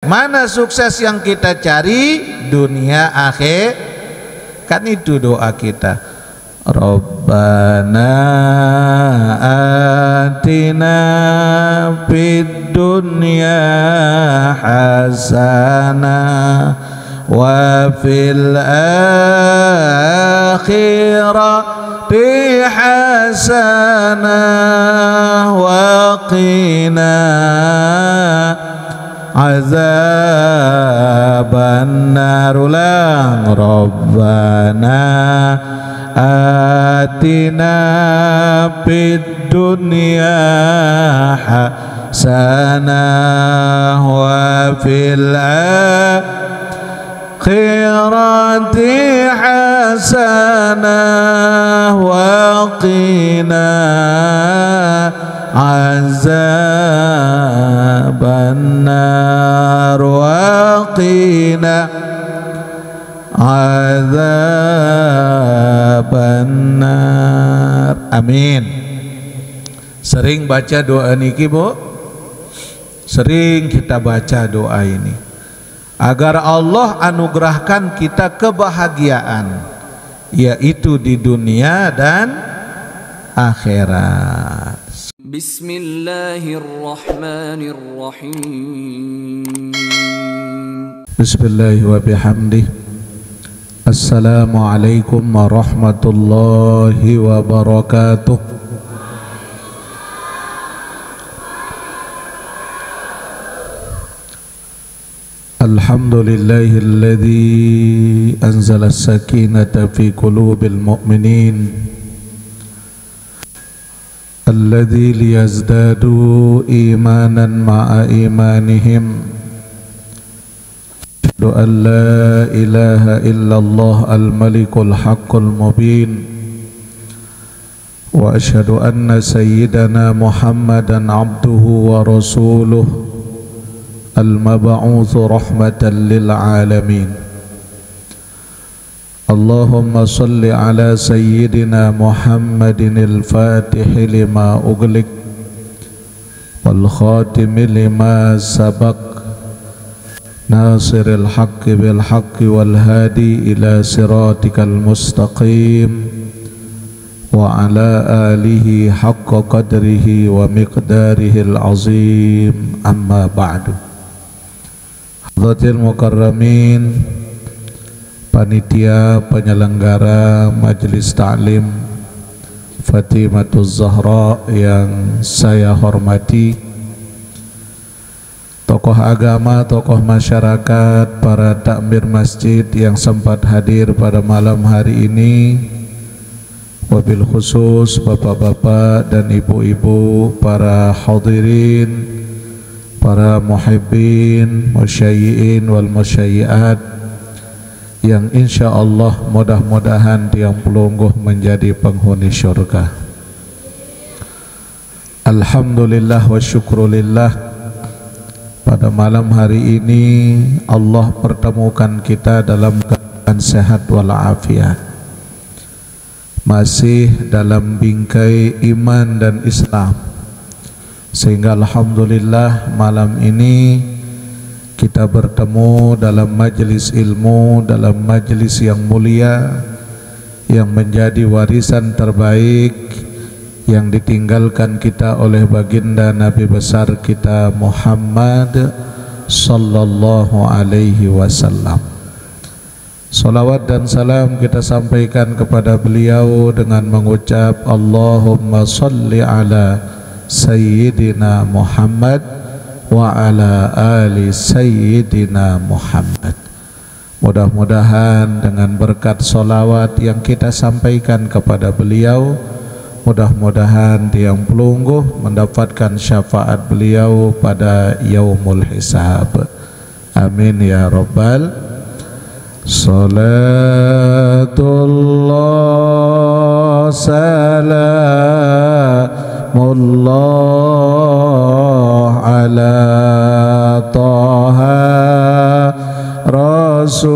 Mana sukses yang kita cari? Dunia akhir. Kan itu doa kita. Rabbana atina fid dunya hasanah wa fil akhirati hasanah wa qina azaban nar. Ulang. Rabbana atina fid dunya hasanah wa fil akhirati hasanah wa qina azaban nar wa qina azaban nar. Amin. Sering baca doa niki, Bu? Sering kita baca doa ini agar Allah anugerahkan kita kebahagiaan, yaitu di dunia dan akhirat. Bismillahirrahmanirrahim. Bismillah wa bihamdih. Assalamualaikum warahmatullahi wabarakatuh. Alhamdulillahilladzi anzala as-sakinata fi qulubil mu'minin alladzi liyazdadu imanan ma'a imanihim. Asyhadu an la ilaha illallah al-malikul haqqul mubin wa asyhadu anna sayyidana Muhammadan abduhu wa rasuluh al-mab'uts rahmatan lil alamin. Allahumma salli ala sayyidina Muhammadin al-fatih lima ughliq wal khatim lima sabaq nasiril haqqi bil haqqi wal hadi ila siratikal mustaqim wa ala alihi haqqa qadrihi wa miqdarihil azim. Amma ba'du. Hadratil mukarramin, panitia penyelenggara Majelis Ta'lim Fatimatuz Zahra yang saya hormati, tokoh agama, tokoh masyarakat, para takmir masjid yang sempat hadir pada malam hari ini, wabil khusus bapak-bapak dan ibu-ibu, para hadirin, para muhibbin, musyayyi'in wal musyayyi'at yang insya Allah mudah-mudahan tiang pelungguh menjadi penghuni syurga. Alhamdulillah wa syukrulillah, pada malam hari ini Allah pertemukan kita dalam keadaan sehat walafiat, masih dalam bingkai iman dan Islam, sehingga alhamdulillah malam ini kita bertemu dalam majelis ilmu, dalam majelis yang mulia, yang menjadi warisan terbaik yang ditinggalkan kita oleh baginda Nabi besar kita Muhammad sallallahu alaihi wasallam. Salawat dan salam kita sampaikan kepada beliau dengan mengucap Allahumma salli ala sayyidina Muhammad wa ala ali sayyidina Muhammad. Mudah-mudahan dengan berkat salawat yang kita sampaikan kepada beliau, mudah-mudahan tiang pelungguh mendapatkan syafaat beliau pada yaumul hisab. Amin ya rabbal. Salatullah salamullah ala taha rasulillah.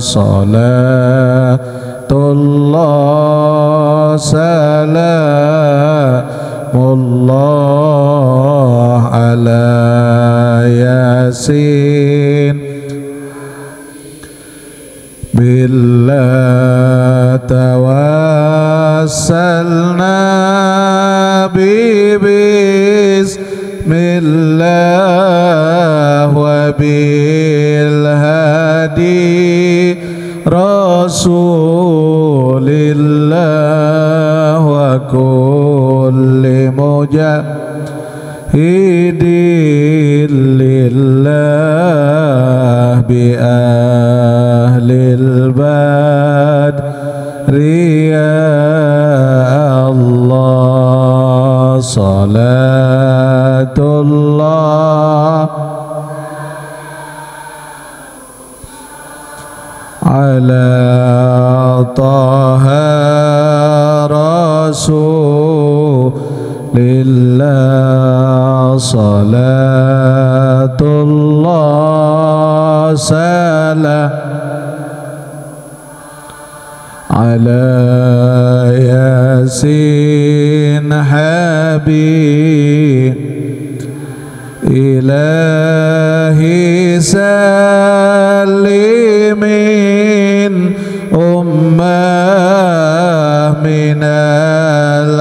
Salatullah salamullah Yasin Billah tawassalna bismillah wa bil hadi Rasulillah wa kulli mujahidin lillah bi ahlil badri ya Allah salatullah ala taha rasulillah salatullah salam ala yasin habib ilahi salimin ummah minal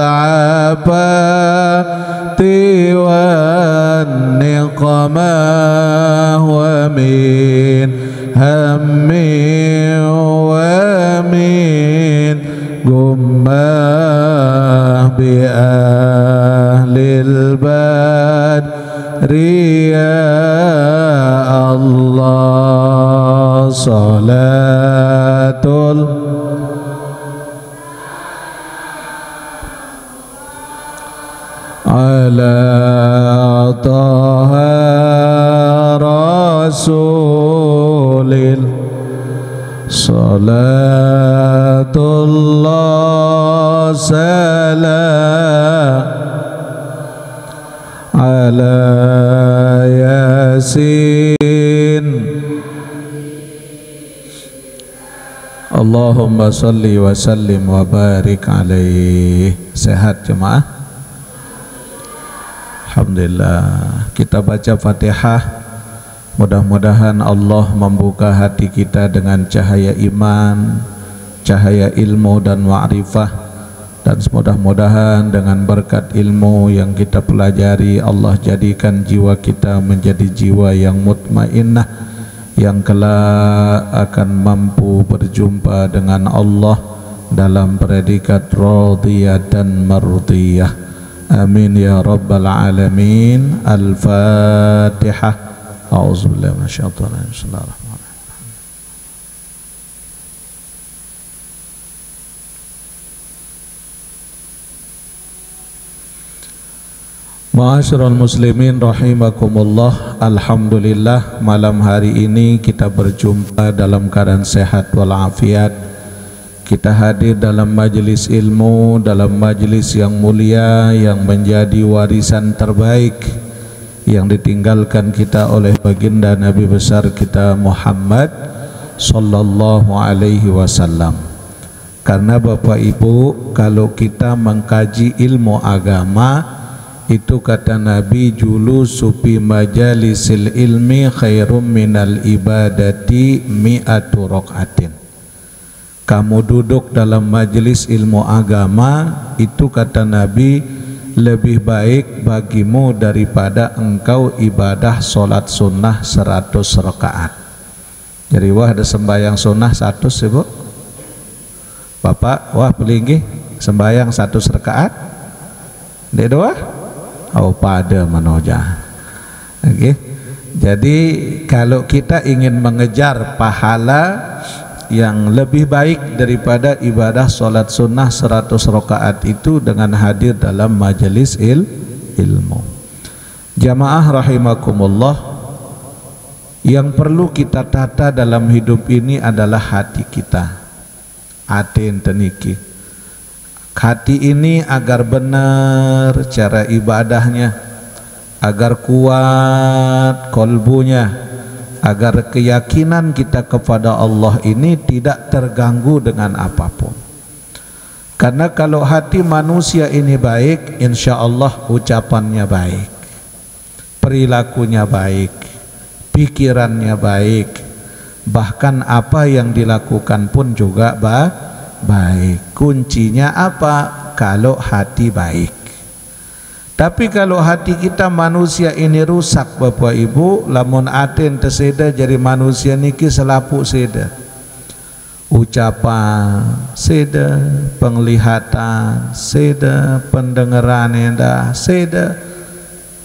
abati wan niqamah wa min hammi wa min gummah bi ahlil badri ya Allah salatul ala taha rasulil salatullah salam ala yasin Allahumma salli wa sallim wa barik alaihi. Sehat jemaah? Alhamdulillah. Kita baca Fatihah. Mudah-mudahan Allah membuka hati kita dengan cahaya iman, cahaya ilmu dan ma'rifah, dan mudah-mudahan dengan berkat ilmu yang kita pelajari Allah jadikan jiwa kita menjadi jiwa yang mutmainnah, yang kelak akan mampu berjumpa dengan Allah dalam predikat radiyah dan mardiyah. Amin ya rabbal alamin. Al-Fatihah. A'udzubillahi minasyaitonir rajim. Bismillahirrahmanirrahim. Ma'asyiral muslimin rahimakumullah. Alhamdulillah, malam hari ini kita berjumpa dalam keadaan sehat walafiat. Kita hadir dalam majelis ilmu, dalam majelis yang mulia, yang menjadi warisan terbaik yang ditinggalkan kita oleh baginda Nabi besar kita Muhammad sallallahu alaihi wasallam. Karena Bapak Ibu, kalau kita mengkaji ilmu agama, itu kata Nabi, julusu fi majalisil ilmi khairum minal ibadati mi'atu raqatin. Kamu duduk dalam majelis ilmu agama, itu kata Nabi, lebih baik bagimu daripada engkau ibadah solat sunnah 100 rakaat. Jadi wah ada sembahyang sunnah 100 ibu Bapak, wah pelinggi sembahyang 100 rakaat dek doa oh pada manoja. Okay. Jadi kalau kita ingin mengejar pahala yang lebih baik daripada ibadah solat sunnah 100 rakaat itu dengan hadir dalam majelis ilmu. Jamaah rahimakumullah, yang perlu kita tata dalam hidup ini adalah hati kita. Atin teniki. Hati ini agar benar cara ibadahnya, agar kuat kolbunya, agar keyakinan kita kepada Allah ini tidak terganggu dengan apapun. Karena kalau hati manusia ini baik, insya Allah ucapannya baik, perilakunya baik, pikirannya baik, bahkan apa yang dilakukan pun juga baik. Kuncinya apa? Kalau hati baik. Tapi kalau hati kita manusia ini rusak Bapak Ibu, lamun aten terseda jadi manusia niki selapuk seda. Ucapan seda, penglihatan seda, pendengaran dah seda.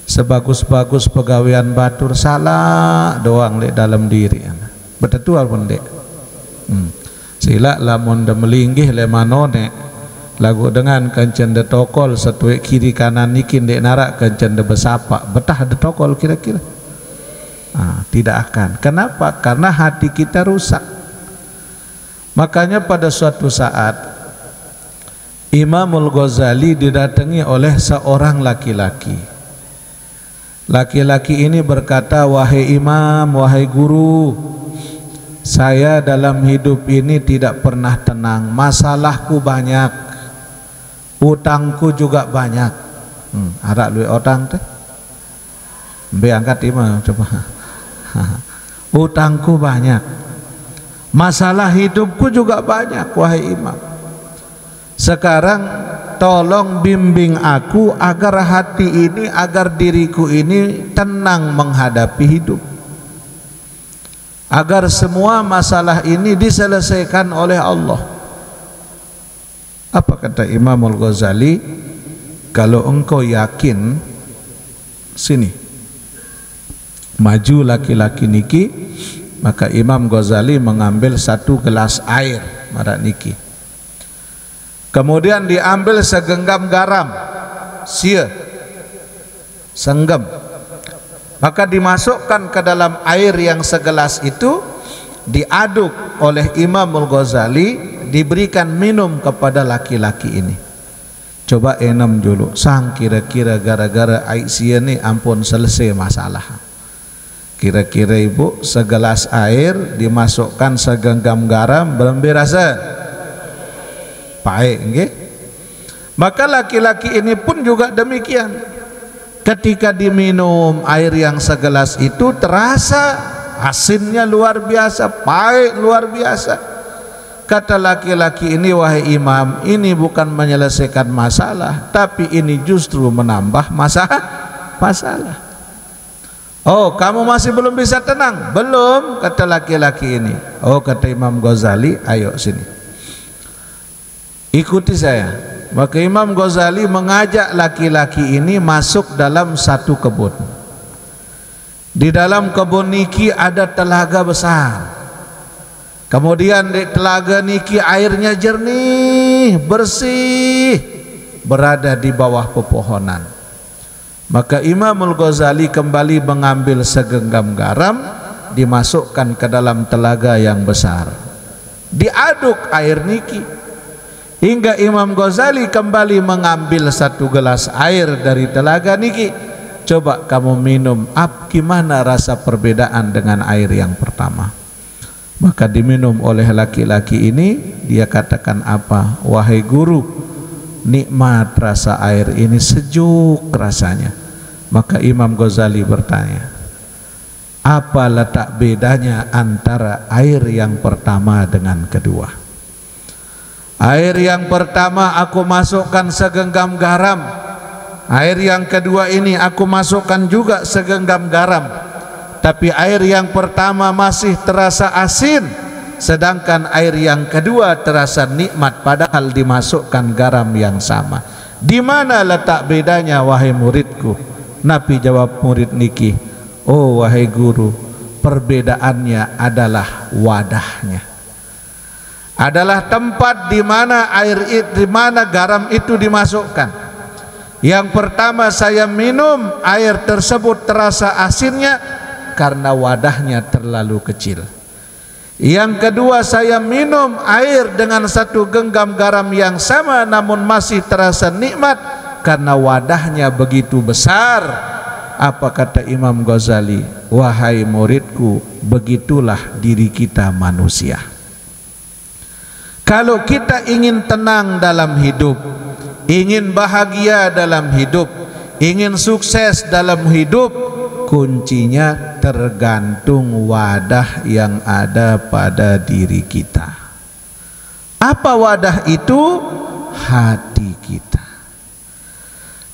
Sebagus-bagus pegawaian batur salah doang lek dalam diri. Betul pun dek. Sila lamun de melinggih le manone lagu dengan kencen de tokol setuek kiri kanan nikin dek narak kencen de besapa betah de tokol kira-kira. Tidak akan. Kenapa? Karena hati kita rusak. Makanya pada suatu saat Imamul Ghazali didatangi oleh seorang laki-laki. Laki-laki ini berkata, "Wahai Imam, wahai guru, saya dalam hidup ini tidak pernah tenang. Masalahku banyak, utangku juga banyak." Arak luwe otang teh. Be angkat Imam coba. Utangku banyak. Masalah hidupku juga banyak wahai Imam. Sekarang tolong bimbing aku agar hati ini, agar diriku ini tenang menghadapi hidup, agar semua masalah ini diselesaikan oleh Allah. Apa kata Imamul Ghazali? Kalau engkau yakin, sini maju laki-laki niki. Maka Imam Ghazali mengambil satu gelas air marak niki. Kemudian diambil segenggam garam, sia, senggem. Maka dimasukkan ke dalam air yang segelas itu, diaduk oleh Imamul Ghazali, diberikan minum kepada laki-laki ini. Coba enam dulu, sang kira-kira gara-gara air sia ni ampun selesai masalah. Kira-kira ibu segelas air dimasukkan segenggam garam berapa rasa? Pahit, nggih? Maka laki-laki ini pun juga demikian. Ketika diminum air yang segelas itu terasa asinnya luar biasa, pahit luar biasa. Kata laki-laki ini, "Wahai Imam, ini bukan menyelesaikan masalah, tapi ini justru menambah masalah." "Oh, kamu masih belum bisa tenang?" "Belum," kata laki-laki ini. "Oh," kata Imam Ghazali, "ayo sini, ikuti saya." Maka Imam Ghazali mengajak laki-laki ini masuk dalam satu kebun. Di dalam kebun niki ada telaga besar. Kemudian di telaga niki airnya jernih, bersih, berada di bawah pepohonan. Maka Imamul Ghazali kembali mengambil segenggam garam, dimasukkan ke dalam telaga yang besar, diaduk air niki hingga Imam Ghazali kembali mengambil satu gelas air dari telaga niki. "Coba kamu minum, gimana rasa perbedaan dengan air yang pertama?" Maka diminum oleh laki-laki ini. Dia katakan apa? "Wahai guru, nikmat rasa air ini, sejuk rasanya." Maka Imam Ghazali bertanya, "Apa letak bedanya antara air yang pertama dengan kedua?" "Air yang pertama aku masukkan segenggam garam, air yang kedua ini aku masukkan juga segenggam garam, tapi air yang pertama masih terasa asin, sedangkan air yang kedua terasa nikmat padahal dimasukkan garam yang sama. Di mana letak bedanya wahai muridku?" Nabi jawab murid niki, "Oh wahai guru, perbedaannya adalah wadahnya, adalah tempat di mana di mana garam itu dimasukkan. Yang pertama saya minum, air tersebut terasa asinnya karena wadahnya terlalu kecil. Yang kedua saya minum air dengan satu genggam garam yang sama namun masih terasa nikmat karena wadahnya begitu besar." Apa kata Imam Ghazali? "Wahai muridku, begitulah diri kita manusia. Kalau kita ingin tenang dalam hidup, ingin bahagia dalam hidup, ingin sukses dalam hidup, kuncinya tergantung wadah yang ada pada diri kita. Apa wadah itu? Hati kita.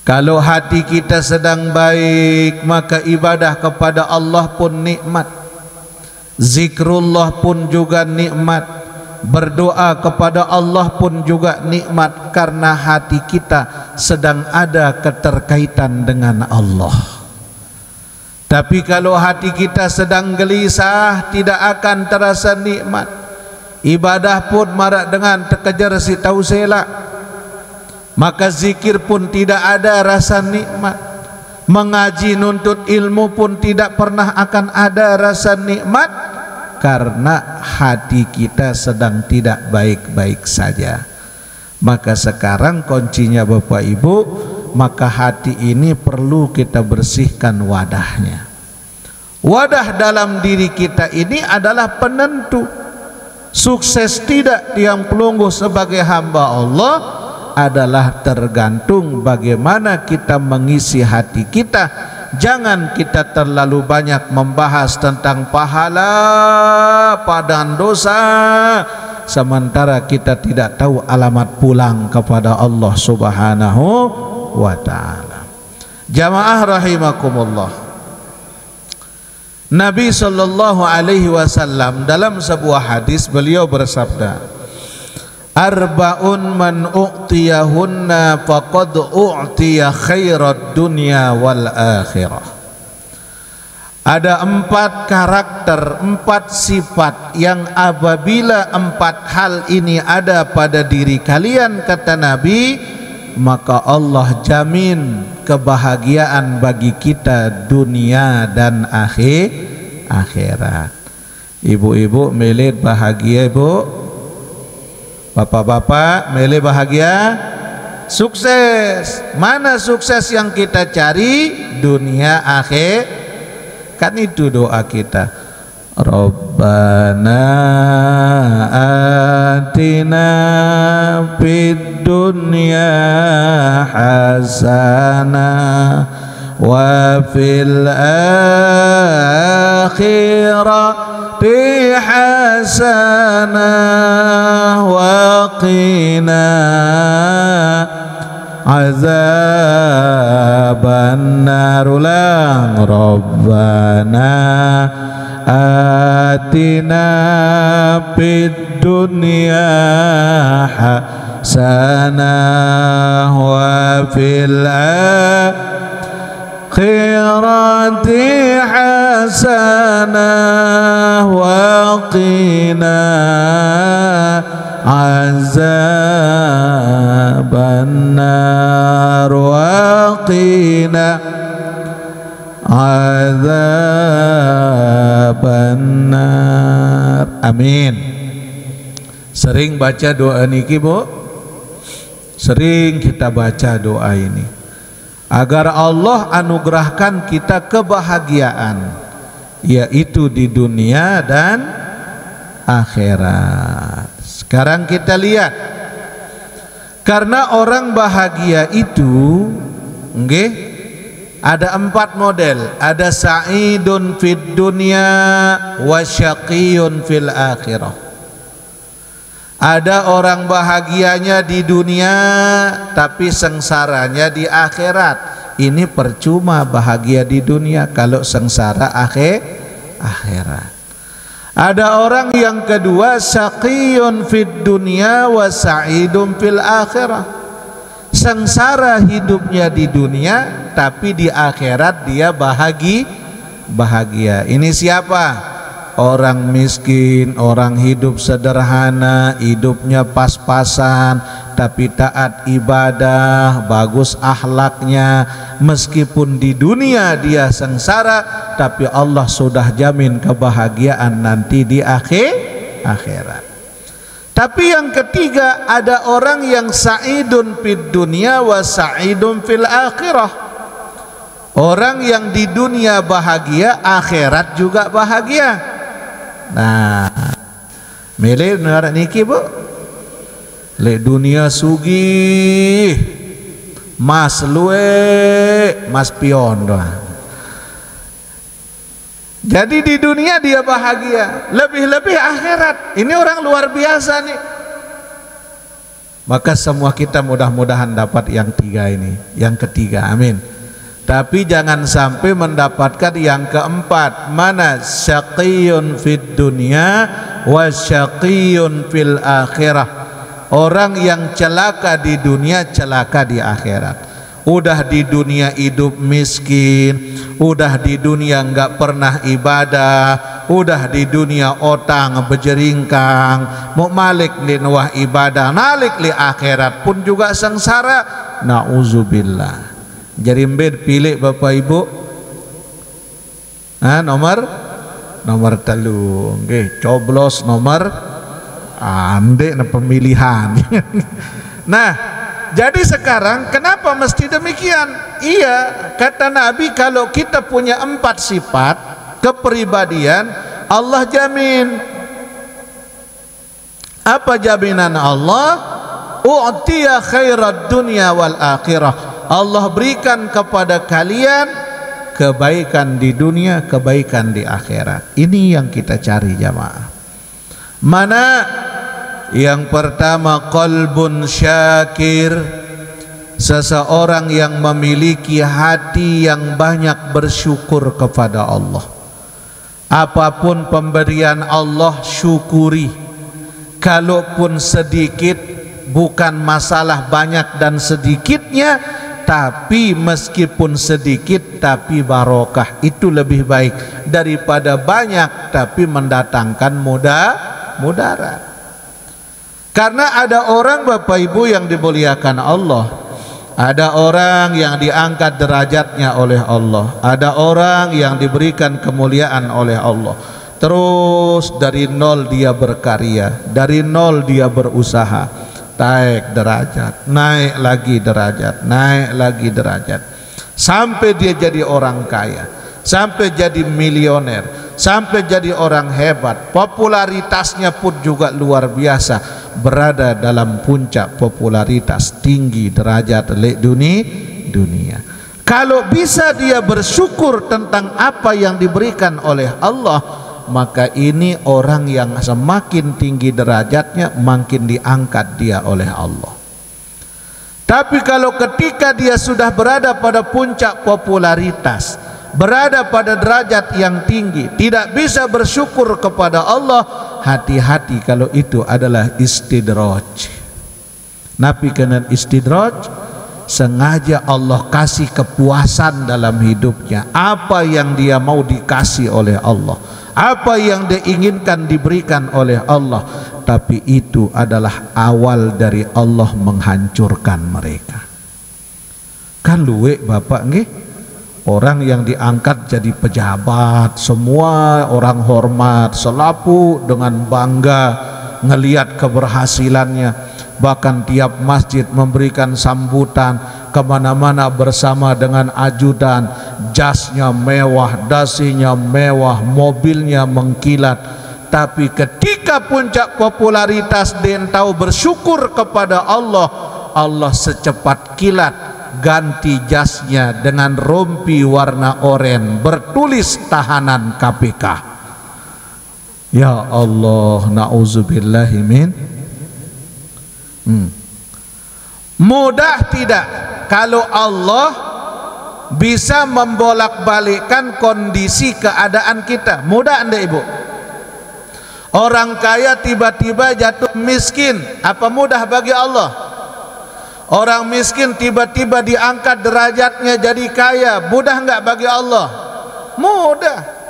Kalau hati kita sedang baik, maka ibadah kepada Allah pun nikmat, zikrullah pun juga nikmat, berdoa kepada Allah pun juga nikmat, karena hati kita sedang ada keterkaitan dengan Allah. Tapi kalau hati kita sedang gelisah, tidak akan terasa nikmat. Ibadah pun marak dengan terkejar si tahu selak, maka zikir pun tidak ada rasa nikmat. Mengaji nuntut ilmu pun tidak pernah akan ada rasa nikmat, karena hati kita sedang tidak baik-baik saja. Maka sekarang kuncinya Bapak Ibu, maka hati ini perlu kita bersihkan wadahnya. Wadah dalam diri kita ini adalah penentu sukses tidak tiang pelungguh sebagai hamba Allah, adalah tergantung bagaimana kita mengisi hati kita. Jangan kita terlalu banyak membahas tentang pahala, padang dosa, sementara kita tidak tahu alamat pulang kepada Allah Subhanahu wa ta'ala. Jamaah rahimakumullah, Nabi sallallahu alaihi wasallam dalam sebuah hadis beliau bersabda, arba'un man u'tiyahunna faqad u'tiya khairat dunya wal akhirah. Ada 4 karakter, 4 sifat yang apabila 4 hal ini ada pada diri kalian, kata Nabi, maka Allah jamin kebahagiaan bagi kita dunia dan akhirat. Ibu-ibu milih bahagia, ibu. Bapak-bapak milih bahagia, sukses. Mana sukses yang kita cari? Dunia akhir. Kan itu doa kita. Rabbana atina fid dunya hasanah wa fil akhirati hasanah wa qina azaban nar. Rabbana atina fid dunya hasanah wa fil akhirati hasanah wa qina azaban nar wa qina azaban nar. Amin. Sering baca doa niki, Bu? Sering kita baca doa ini agar Allah anugerahkan kita kebahagiaan, yaitu di dunia dan akhirat. Sekarang kita lihat, karena orang bahagia itu ada 4 model. Ada sa'idun fid dunya wa syaqiyun fil akhirah. Ada orang bahagianya di dunia tapi sengsaranya di akhirat. Ini percuma bahagia di dunia kalau sengsara akhirat. Ada orang yang kedua, syaqiyun fid dunya wa sa'idun fil akhirah. Sengsara hidupnya di dunia, tapi di akhirat dia bahagia. Ini siapa? Orang miskin, orang hidup sederhana, hidupnya pas-pasan, tapi taat ibadah, bagus akhlaknya. Meskipun di dunia dia sengsara, tapi Allah sudah jamin kebahagiaan nanti di akhirat. Tapi yang ketiga, ada orang yang sa'idun fid dunya wa sa'idun fil akhirah. Orang yang di dunia bahagia, akhirat juga bahagia. Nah, milih negara niki, Bu. Le dunia sugih, mas luwe, mas pion doang. Jadi di dunia dia bahagia, lebih-lebih akhirat. Ini orang luar biasa nih. Maka semua kita mudah-mudahan dapat yang tiga ini, yang ketiga, amin. Tapi jangan sampai mendapatkan yang keempat. Mana? Syaqiyun fid dunya wa syaqiyun fil akhirah. Orang yang celaka di dunia, celaka di akhirat. Udah di dunia hidup miskin, udah di dunia nggak pernah ibadah, udah di dunia otang berjeringkang, mau malik li nuah ibadah, nalik li akhirat pun juga sengsara. Nauzubillah. Jadi mbed pilih Bapak Ibu. Nomor telu, nggih, coblos nomor ande na pemilihan. Nah, jadi sekarang kenapa mesti demikian? Iya, kata Nabi, kalau kita punya 4 sifat kepribadian, Allah jamin. Apa jaminan Allah? U'tiya khairad dunya wal akhirah. Allah berikan kepada kalian kebaikan di dunia, kebaikan di akhirat. Ini yang kita cari jamaah. Mana? Yang pertama, qalbun syakir, seseorang yang memiliki hati yang banyak bersyukur kepada Allah. Apapun pemberian Allah, syukuri. Kalaupun sedikit, bukan masalah banyak dan sedikitnya, tapi meskipun sedikit tapi barokah. Itu lebih baik daripada banyak tapi mendatangkan mudarat. Karena ada orang Bapak Ibu yang dimuliakan Allah, ada orang yang diangkat derajatnya oleh Allah, ada orang yang diberikan kemuliaan oleh Allah. Terus dari nol dia berkarya, dari nol dia berusaha, naik derajat, naik lagi derajat, naik lagi derajat, sampai dia jadi orang kaya, sampai jadi milioner, sampai jadi orang hebat. Popularitasnya pun juga luar biasa, berada dalam puncak popularitas, tinggi derajat dunia. Kalau bisa dia bersyukur tentang apa yang diberikan oleh Allah, maka ini orang yang semakin tinggi derajatnya, makin diangkat dia oleh Allah. Tapi kalau ketika dia sudah berada pada puncak popularitas, berada pada derajat yang tinggi, tidak bisa bersyukur kepada Allah, hati-hati kalau itu adalah istidraj. Nabi kena istidraj, sengaja Allah kasih kepuasan dalam hidupnya. Apa yang dia mau dikasih oleh Allah, apa yang dia inginkan diberikan oleh Allah, tapi itu adalah awal dari Allah menghancurkan mereka. Kan luwe Bapak nggih, orang yang diangkat jadi pejabat, semua orang hormat, selapu dengan bangga ngelihat keberhasilannya, bahkan tiap masjid memberikan sambutan, kemana-mana bersama dengan ajudan, jasnya mewah, dasinya mewah, mobilnya mengkilat. Tapi ketika puncak popularitas dia tahu bersyukur kepada Allah, Allah secepat kilat ganti jasnya dengan rompi warna oranye bertulis tahanan KPK. Ya Allah, na'udzubillahi min. Mudah tidak kalau Allah bisa membolak-balikkan kondisi keadaan kita? Mudah anda ibu? Orang kaya tiba-tiba jatuh miskin, apa mudah bagi Allah? Orang miskin tiba-tiba diangkat derajatnya jadi kaya, mudah enggak bagi Allah? Mudah.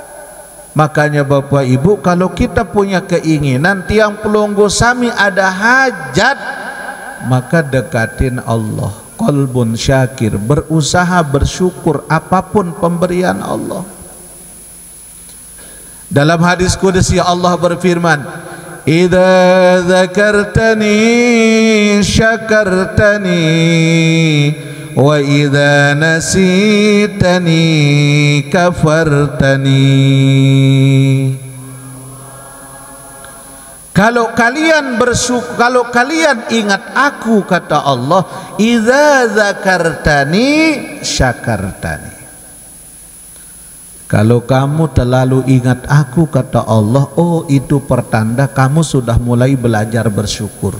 Makanya Bapak Ibu, kalau kita punya keinginan tiang pelunggu sami ada hajat, maka dekatin Allah. Qalbun syakir, berusaha bersyukur apapun pemberian Allah. Dalam hadis qudsi Allah berfirman, idza dzakartani syakartani wa idza nasitani kafartani. Kalau kalian bersyukur, kalau kalian ingat aku, kata Allah, idza dzakartani syakartani. Kalau kamu terlalu ingat aku, kata Allah, oh itu pertanda kamu sudah mulai belajar bersyukur.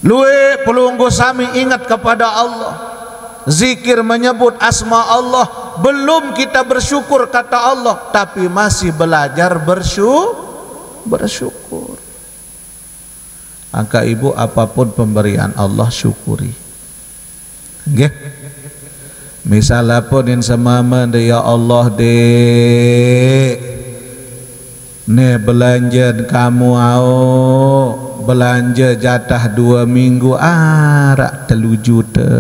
Luwe pelunggu sami ingat kepada Allah, zikir menyebut asma Allah, belum kita bersyukur kata Allah, tapi masih belajar bersyukur. Angka ibu, apapun pemberian Allah syukuri. Nggih. Misalnya pun semama ya Allah dek, ne belanja kamu belanja jatah 2 minggu arak 3 juta.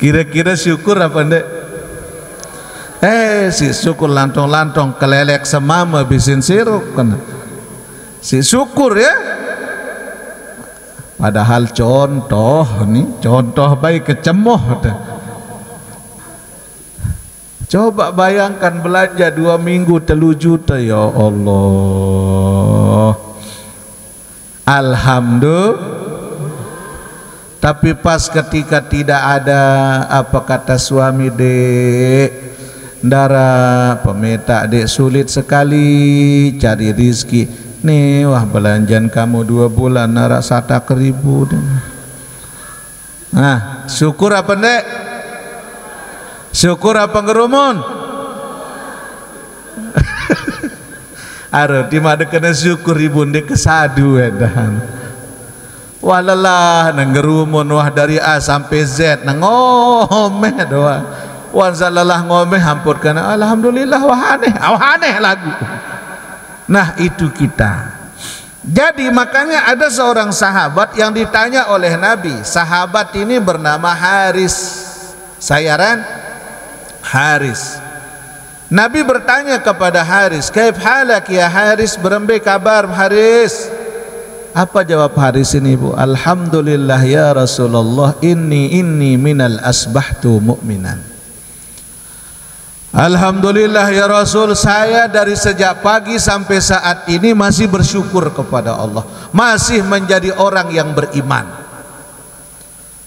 Kira-kira syukur apa ndek? Si syukur lantong-lantong kelelek semama bisin sirup kan. Si syukur ya. Padahal contoh baik kecemoh. Coba bayangkan belanja 2 minggu 3 juta, ya Allah. Alhamdulillah. Tapi pas ketika tidak ada, apa kata suami, dek, ndara pemeta dek sulit sekali cari rizki. Nih wah belanjaan kamu 2 bulan nara 1.000. Nah, syukur apa ndek? Syukur apa ngerumun? Aduh, di mana kena syukur ibu ndek kesadu edan. Walalah ngerumun wah dari A sampai Z ngomeh doa. Wan salalah ngomeh hampurkan alhamdulillah wah aneh lagu. Nah itu kita. Jadi makanya ada seorang sahabat yang ditanya oleh Nabi. Sahabat ini bernama Haris. Sayaran Haris. Nabi bertanya kepada Haris, "Kaif halak ya Haris? Berembe kabar Haris?" Apa jawab Haris ini, Bu? "Alhamdulillah ya Rasulullah, inni minal asbahtu mu'minan." Alhamdulillah ya Rasul, saya dari sejak pagi sampai saat ini masih bersyukur kepada Allah, masih menjadi orang yang beriman.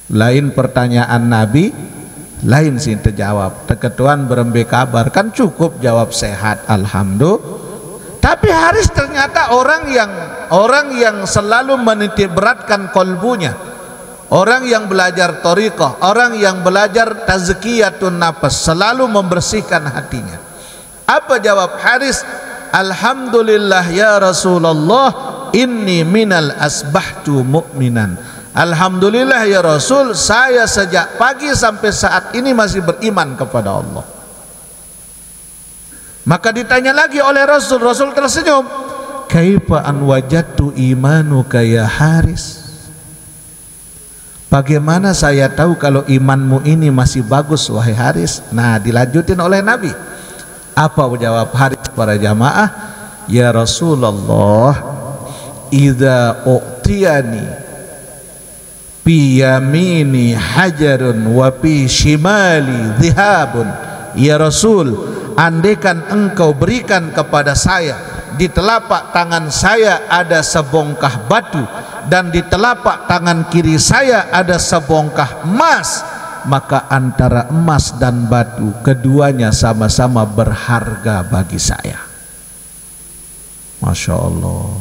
Lain pertanyaan Nabi, lain sih terjawab. Teketuan berembe kabar, kan cukup jawab sehat, alhamdulillah. Tapi Haris ternyata orang yang selalu menitik beratkan kolbunya, orang yang belajar thariqah, orang yang belajar tazkiyatun nafas, selalu membersihkan hatinya. Apa jawab Haris? Alhamdulillah ya Rasulullah, inni minal asbahtu mu'minan. Alhamdulillah ya Rasul, saya sejak pagi sampai saat ini masih beriman kepada Allah. Maka ditanya lagi oleh Rasul, Rasul tersenyum, kaifa an wajadtu imanuka ya Haris? Bagaimana saya tahu kalau imanmu ini masih bagus wahai Haris? Nah, dilanjutin oleh Nabi. Apa jawab Haris para jamaah? Ya Rasulullah, idza u'tiyani bi yamini hajarun wa bi shimali dhihabun. Ya Rasul, andaikan engkau berikan kepada saya, di telapak tangan saya ada sebongkah batu dan di telapak tangan kiri saya ada sebongkah emas, maka antara emas dan batu keduanya sama-sama berharga bagi saya. Masya Allah.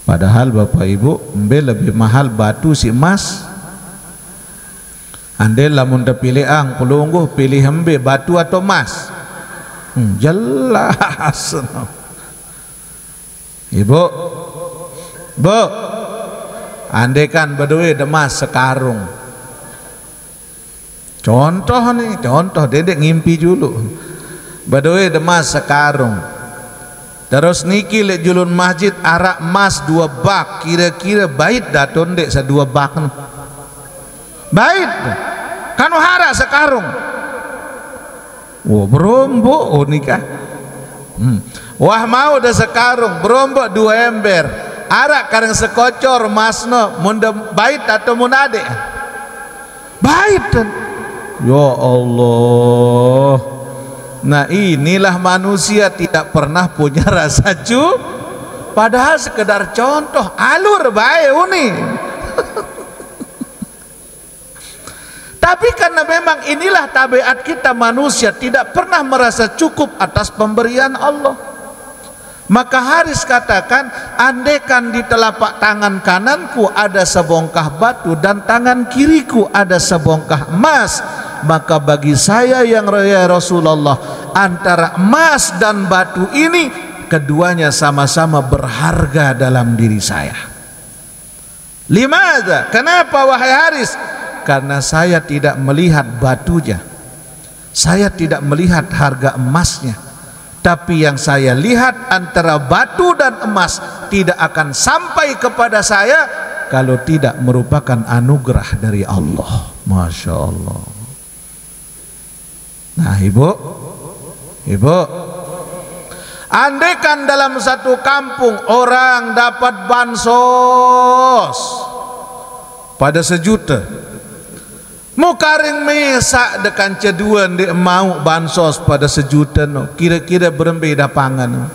Padahal Bapak Ibu, lebih mahal batu si emas. Andai lamun terpilih pelungguh, pilih hembe batu atau emas? Jelas. Ibu, Bu, andai kan berdua emas sekarung. Contoh nih, contoh dedek ngimpi dulu. Berdua emas sekarung. Terus niki lek julun masjid arak emas 2 bak, kira-kira bait daton dek 2 bak. Bait. Kan hara sekarung. Wah, berombok nikah. Wah mau dah sekarung, berombok 2 ember. Arak kadang sekocor masno, munda bait atau munade. Bait. Ya Allah. Nah inilah manusia tidak pernah punya rasa padahal sekedar contoh alur bae uni. Tapi karena memang inilah tabiat kita manusia, tidak pernah merasa cukup atas pemberian Allah, maka Haris katakan, andaikan di telapak tangan kananku ada sebongkah batu dan tangan kiriku ada sebongkah emas, maka bagi saya yang ya Rasulullah, antara emas dan batu ini keduanya sama-sama berharga dalam diri saya. Limadza? Kenapa wahai Haris? Karena saya tidak melihat batunya, saya tidak melihat harga emasnya, tapi yang saya lihat antara batu dan emas tidak akan sampai kepada saya kalau tidak merupakan anugerah dari Allah. Masya Allah. Nah ibu, andaikan dalam satu kampung orang dapat bansos pada 1 juta, mukaring mesak dekan ceduan dia mau bansos pada 1 juta, no. Kira-kira berembeda pangan,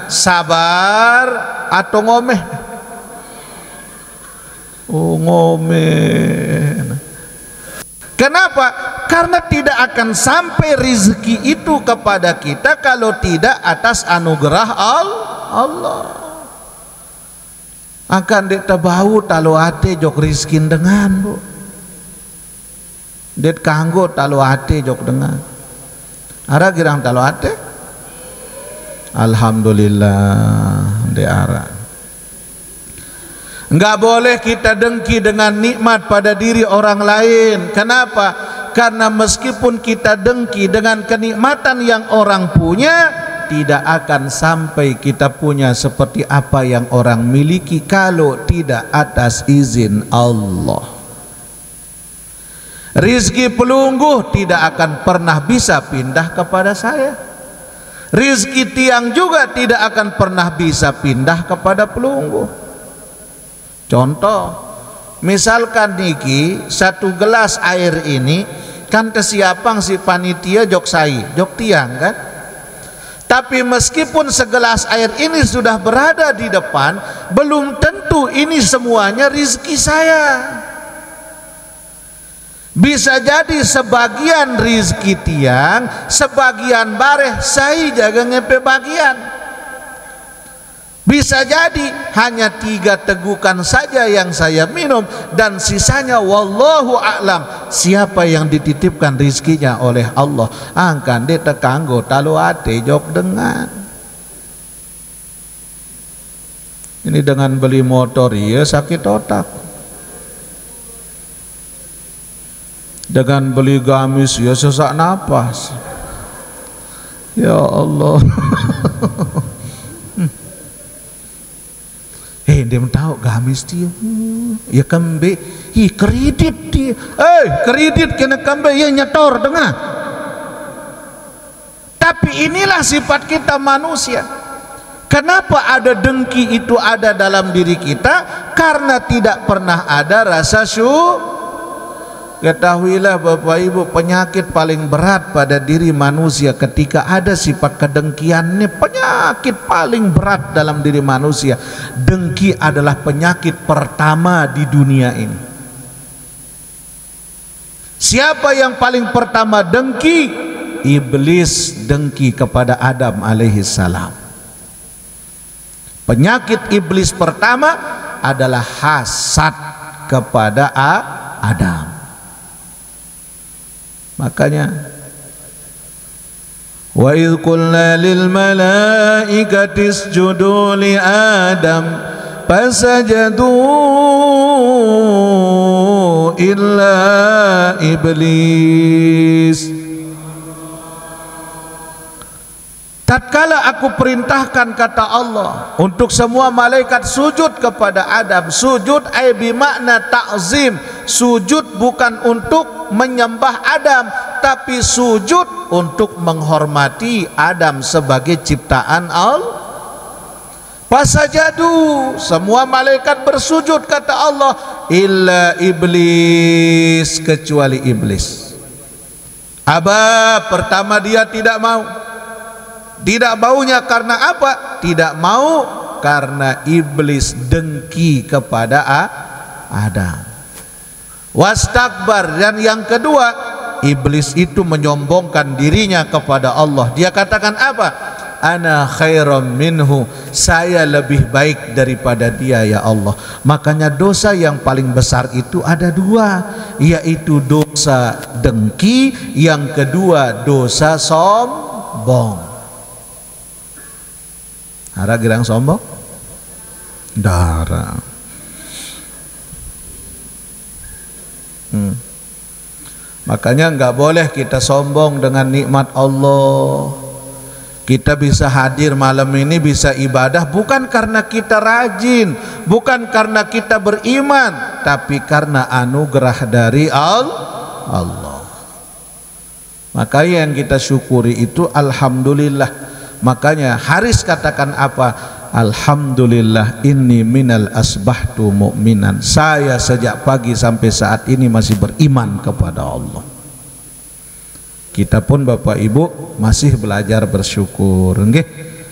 sabar atau ngomeh? Oh ngomeh. Kenapa? Karena tidak akan sampai rizki itu kepada kita kalau tidak atas anugerah Allah. Akan deta bau talo ate jok rizkin dengan bu, det kanggo talo ate jok dengan ara girang talo ate, alhamdulillah de ara. Enggak boleh kita dengki dengan nikmat pada diri orang lain. Kenapa? Karena meskipun kita dengki dengan kenikmatan yang orang punya, tidak akan sampai kita punya seperti apa yang orang miliki kalau tidak atas izin Allah. Rizki pelungguh tidak akan pernah bisa pindah kepada saya. Rizki tiang juga tidak akan pernah bisa pindah kepada pelungguh. Contoh, misalkan niki 1 gelas air ini kan kesiapang si panitia jok tiang kan. Tapi meskipun segelas air ini sudah berada di depan, belum tentu ini semuanya rizki saya. Bisa jadi sebagian rizki tiang, sebagian bareh saya jaga ngepe bagian. Bisa jadi hanya 3 tegukan saja yang saya minum, dan sisanya wallahu a'lam siapa yang dititipkan rizkinya oleh Allah. Angkan dia tekanggo talo ate jok dengan ini dengan beli motor ya sakit otak, dengan beli gamis ya sesak napas. Ya Allah. Dia tahu gamis dia, ya kembe, kredit dia, kredit kena kembe, ya nyetor dengar. Tapi inilah sifat kita manusia. Kenapa ada dengki itu ada dalam diri kita? Karena tidak pernah ada rasa syukur. Ketahuilah Bapak Ibu, penyakit paling berat pada diri manusia ketika ada sifat kedengkian, ini penyakit paling berat dalam diri manusia. Dengki adalah penyakit pertama di dunia ini. Siapa yang paling pertama dengki? Iblis dengki kepada Adam alaihissalam. Penyakit iblis pertama adalah hasad kepada Adam. Makanya wa idh qulna lil malaikati isjudu li Adam fasajadu illa iblis. Tatkala aku perintahkan, kata Allah, untuk semua malaikat sujud kepada Adam. Sujud ay bimakna ta'zim. Sujud bukan untuk menyembah Adam, tapi sujud untuk menghormati Adam sebagai ciptaan Allah. Fasajadu, semua malaikat bersujud, kata Allah, illa iblis, kecuali iblis. Aba, pertama dia tidak mau. Tidak maunya karena apa? Tidak mau karena iblis dengki kepada Adam. wastakbar, dan yang kedua, iblis itu menyombongkan dirinya kepada Allah. Dia katakan apa? Ana khairam minhu, saya lebih baik daripada dia ya Allah. Makanya dosa yang paling besar itu ada dua, yaitu dosa dengki, yang kedua dosa sombong. Hara girang sombong? Darah. Makanya nggak boleh kita sombong dengan nikmat Allah. Kita bisa hadir malam ini, bisa ibadah bukan karena kita rajin, bukan karena kita beriman, tapi karena anugerah dari Allah. Maka yang kita syukuri itu alhamdulillah. Makanya Haris katakan apa? Alhamdulillah inni minal asbahtu mu'minan. Saya sejak pagi sampai saat ini masih beriman kepada Allah. Kita pun Bapak Ibu masih belajar bersyukur, nggih.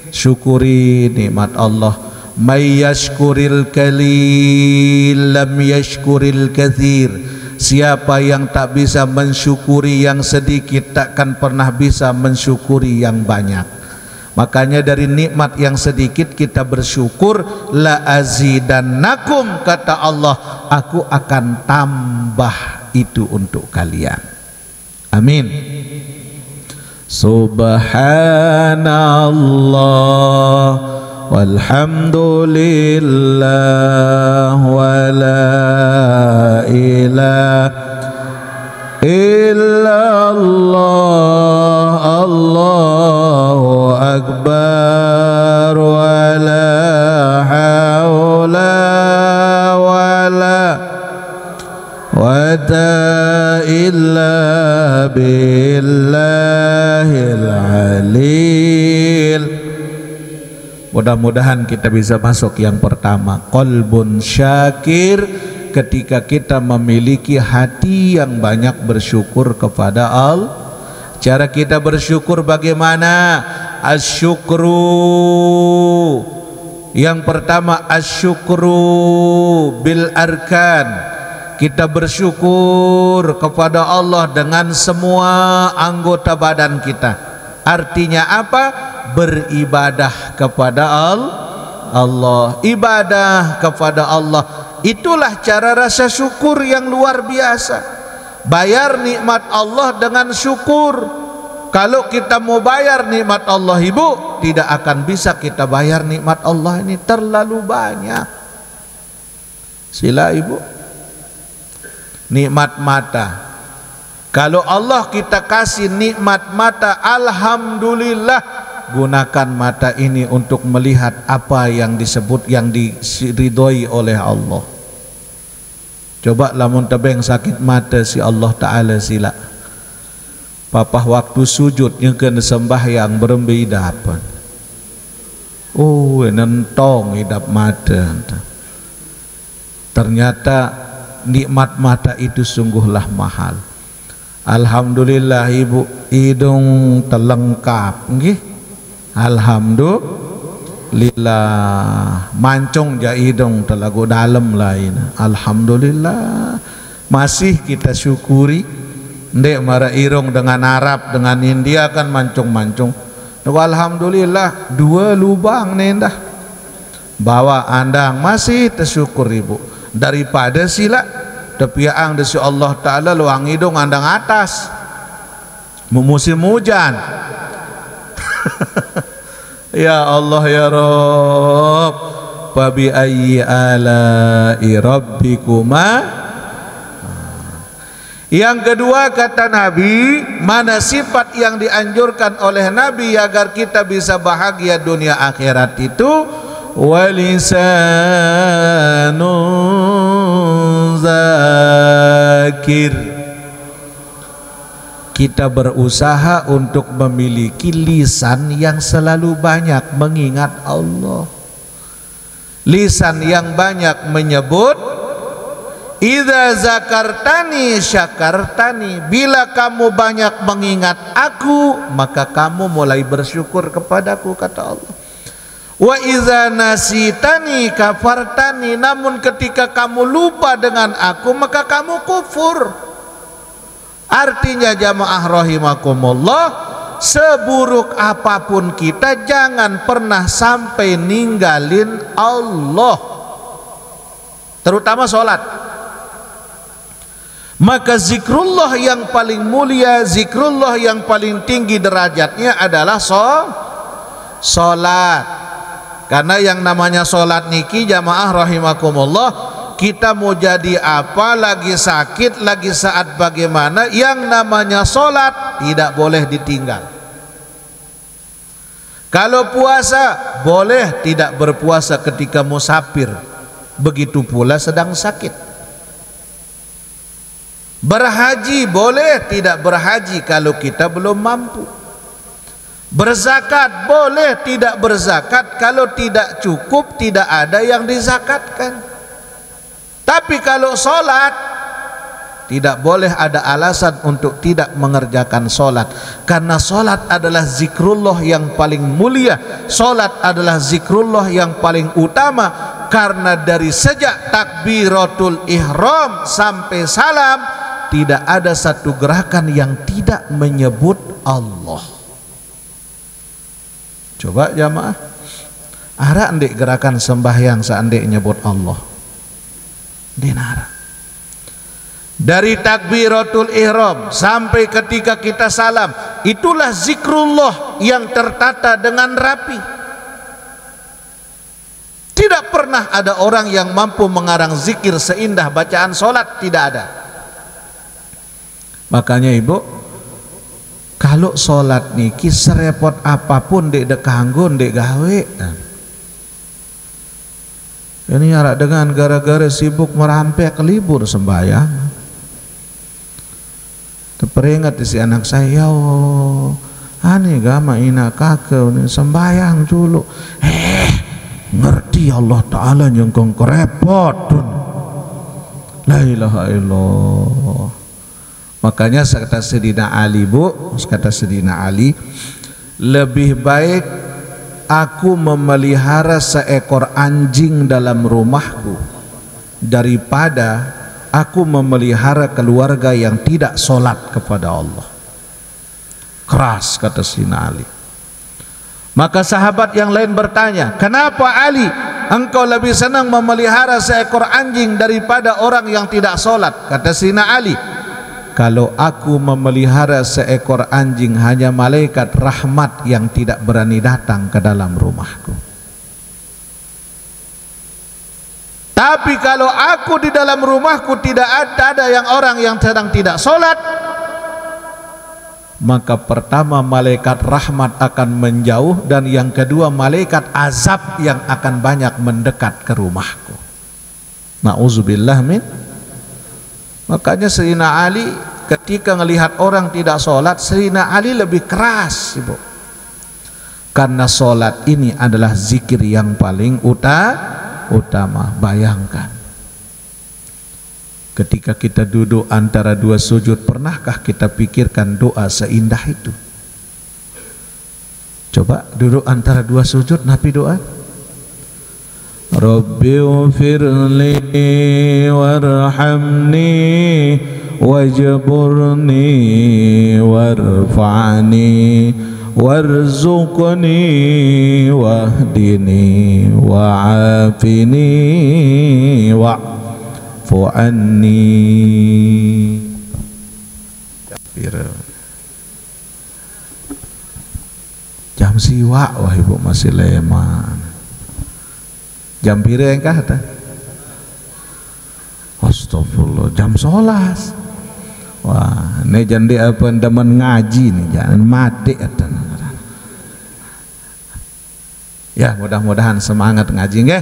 Syukuri nikmat Allah. May yashkuril qalil lam yashkuril katsir. Siapa yang tak bisa mensyukuri yang sedikit, takkan pernah bisa mensyukuri yang banyak. Makanya dari nikmat yang sedikit kita bersyukur. La azidannakum, kata Allah, aku akan tambah itu untuk kalian. Amin. Subhanallah walhamdulillah wa la ilaha illallah, Allahu akbar wa la haula wa la quwwata illa billahil alil. Mudah-mudahan kita bisa masuk yang pertama, qalbun syakir, ketika kita memiliki hati yang banyak bersyukur kepada Allah. Cara kita bersyukur bagaimana? Asyukru. Yang pertama asyukru bil arkan. Kita bersyukur kepada Allah dengan semua anggota badan kita. Artinya apa? Beribadah kepada Allah. Ibadah kepada Allah, itulah cara rasa syukur yang luar biasa. Bayar nikmat Allah dengan syukur. Kalau kita mau bayar nikmat Allah, Ibu, tidak akan bisa kita bayar nikmat Allah ini, terlalu banyak. Sila Ibu. Nikmat mata. Kalau Allah kita kasih nikmat mata, alhamdulillah, gunakan mata ini untuk melihat apa yang disebut, yang diridhoi oleh Allah. Coba lamun tebeng sakit mata si Allah Ta'ala sila, papah waktu sujud nyekeun sembahyang berembe idapan. Oh, nentong idap mata. Ternyata nikmat mata itu sungguhlah mahal. Alhamdulillah Ibu, hidung terlengkap, nggih. Alhamdulillah, mancung ja hidung telagu dalam lain. Alhamdulillah, masih kita syukuri. Ndek mara irung dengan Arab, dengan India kan mancung-mancung. Alhamdulillah, 2 lubang nendah. Bawa andang masih tersyukur Ibu. Daripada sila tepiang desi Allah Ta'ala luang hidung andang atas musim hujan. Ya Allah ya Rabb, fabi ayyi ala'i rabbikuma. Yang kedua kata Nabi, mana sifat yang dianjurkan oleh Nabi agar kita bisa bahagia dunia akhirat itu? Walisanun zakir. Kita berusaha untuk memiliki lisan yang selalu banyak mengingat Allah, lisan yang banyak menyebut idza zakartani syakartani. Bila kamu banyak mengingat aku, maka kamu mulai bersyukur kepadaku, kata Allah. Wa idza nasitani kafartani, namun ketika kamu lupa dengan aku maka kamu kufur. Artinya jamaah rahimakumullah, seburuk apapun kita jangan pernah sampai ninggalin Allah, terutama sholat. Maka zikrullah yang paling mulia, zikrullah yang paling tinggi derajatnya adalah sholat. Karena yang namanya sholat niki jamaah rahimakumullah, kita mau jadi apa, lagi sakit, lagi saat bagaimana, yang namanya sholat tidak boleh ditinggal. Kalau puasa boleh tidak berpuasa ketika musafir, begitu pula sedang sakit. Berhaji boleh tidak berhaji kalau kita belum mampu. Berzakat boleh tidak berzakat kalau tidak cukup, tidak ada yang dizakatkan. Tapi kalau sholat tidak boleh ada alasan untuk tidak mengerjakan sholat, karena sholat adalah zikrullah yang paling mulia, sholat adalah zikrullah yang paling utama. Karena dari sejak takbiratul ihram sampai salam tidak ada satu gerakan yang tidak menyebut Allah. Coba jamaah, ada ndik gerakan sembahyang seandainya nyebut Allah? Dinara. Dari takbiratul ihram sampai ketika kita salam, itulah zikrullah yang tertata dengan rapi. Tidak pernah ada orang yang mampu mengarang zikir seindah bacaan sholat, tidak ada. Makanya ibu, kalau sholat niki serepot apapun dek kanggo dek gawe. Ini harap dengan gara-gara sibuk merampek libur sembahyang. Teringat si anak saya, ani gama ina kakek sembahyang dulu. Ngerti Allah Ta'ala yang kong kerepot. La ilaha illallah. Makanya kata Sayyidina Ali, bu, kata Sayyidina Ali, lebih baik aku memelihara seekor anjing dalam rumahku daripada aku memelihara keluarga yang tidak sholat kepada Allah. Keras kata Sayyidina Ali. Maka sahabat yang lain bertanya, kenapa Ali engkau lebih senang memelihara seekor anjing daripada orang yang tidak sholat? Kata Sayyidina Ali, kalau aku memelihara seekor anjing, hanya malaikat rahmat yang tidak berani datang ke dalam rumahku. Tapi kalau aku di dalam rumahku tidak ada yang orang yang sedang tidak sholat, maka pertama malaikat rahmat akan menjauh, dan yang kedua malaikat azab yang akan banyak mendekat ke rumahku. Na'udzubillah min. Makanya Sayyidina Ali ketika melihat orang tidak sholat, Sayyidina Ali lebih keras, ibu. Karena sholat ini adalah zikir yang paling utama. Bayangkan, ketika kita duduk antara dua sujud, pernahkah kita pikirkan doa seindah itu? Coba duduk antara dua sujud, Nabi doa, Rabbi ufirli warhamni wajburni warfa'ni warzuqni wahdini wa'afini wa'fu anni. Jam siwa wah ibu masih leman. Jam pira engkah ta? Astagfirullah, jam 11. Wah, ini jandi apa demen ngaji nih, jangan mati eta. Ya, mudah-mudahan semangat ngaji nggih.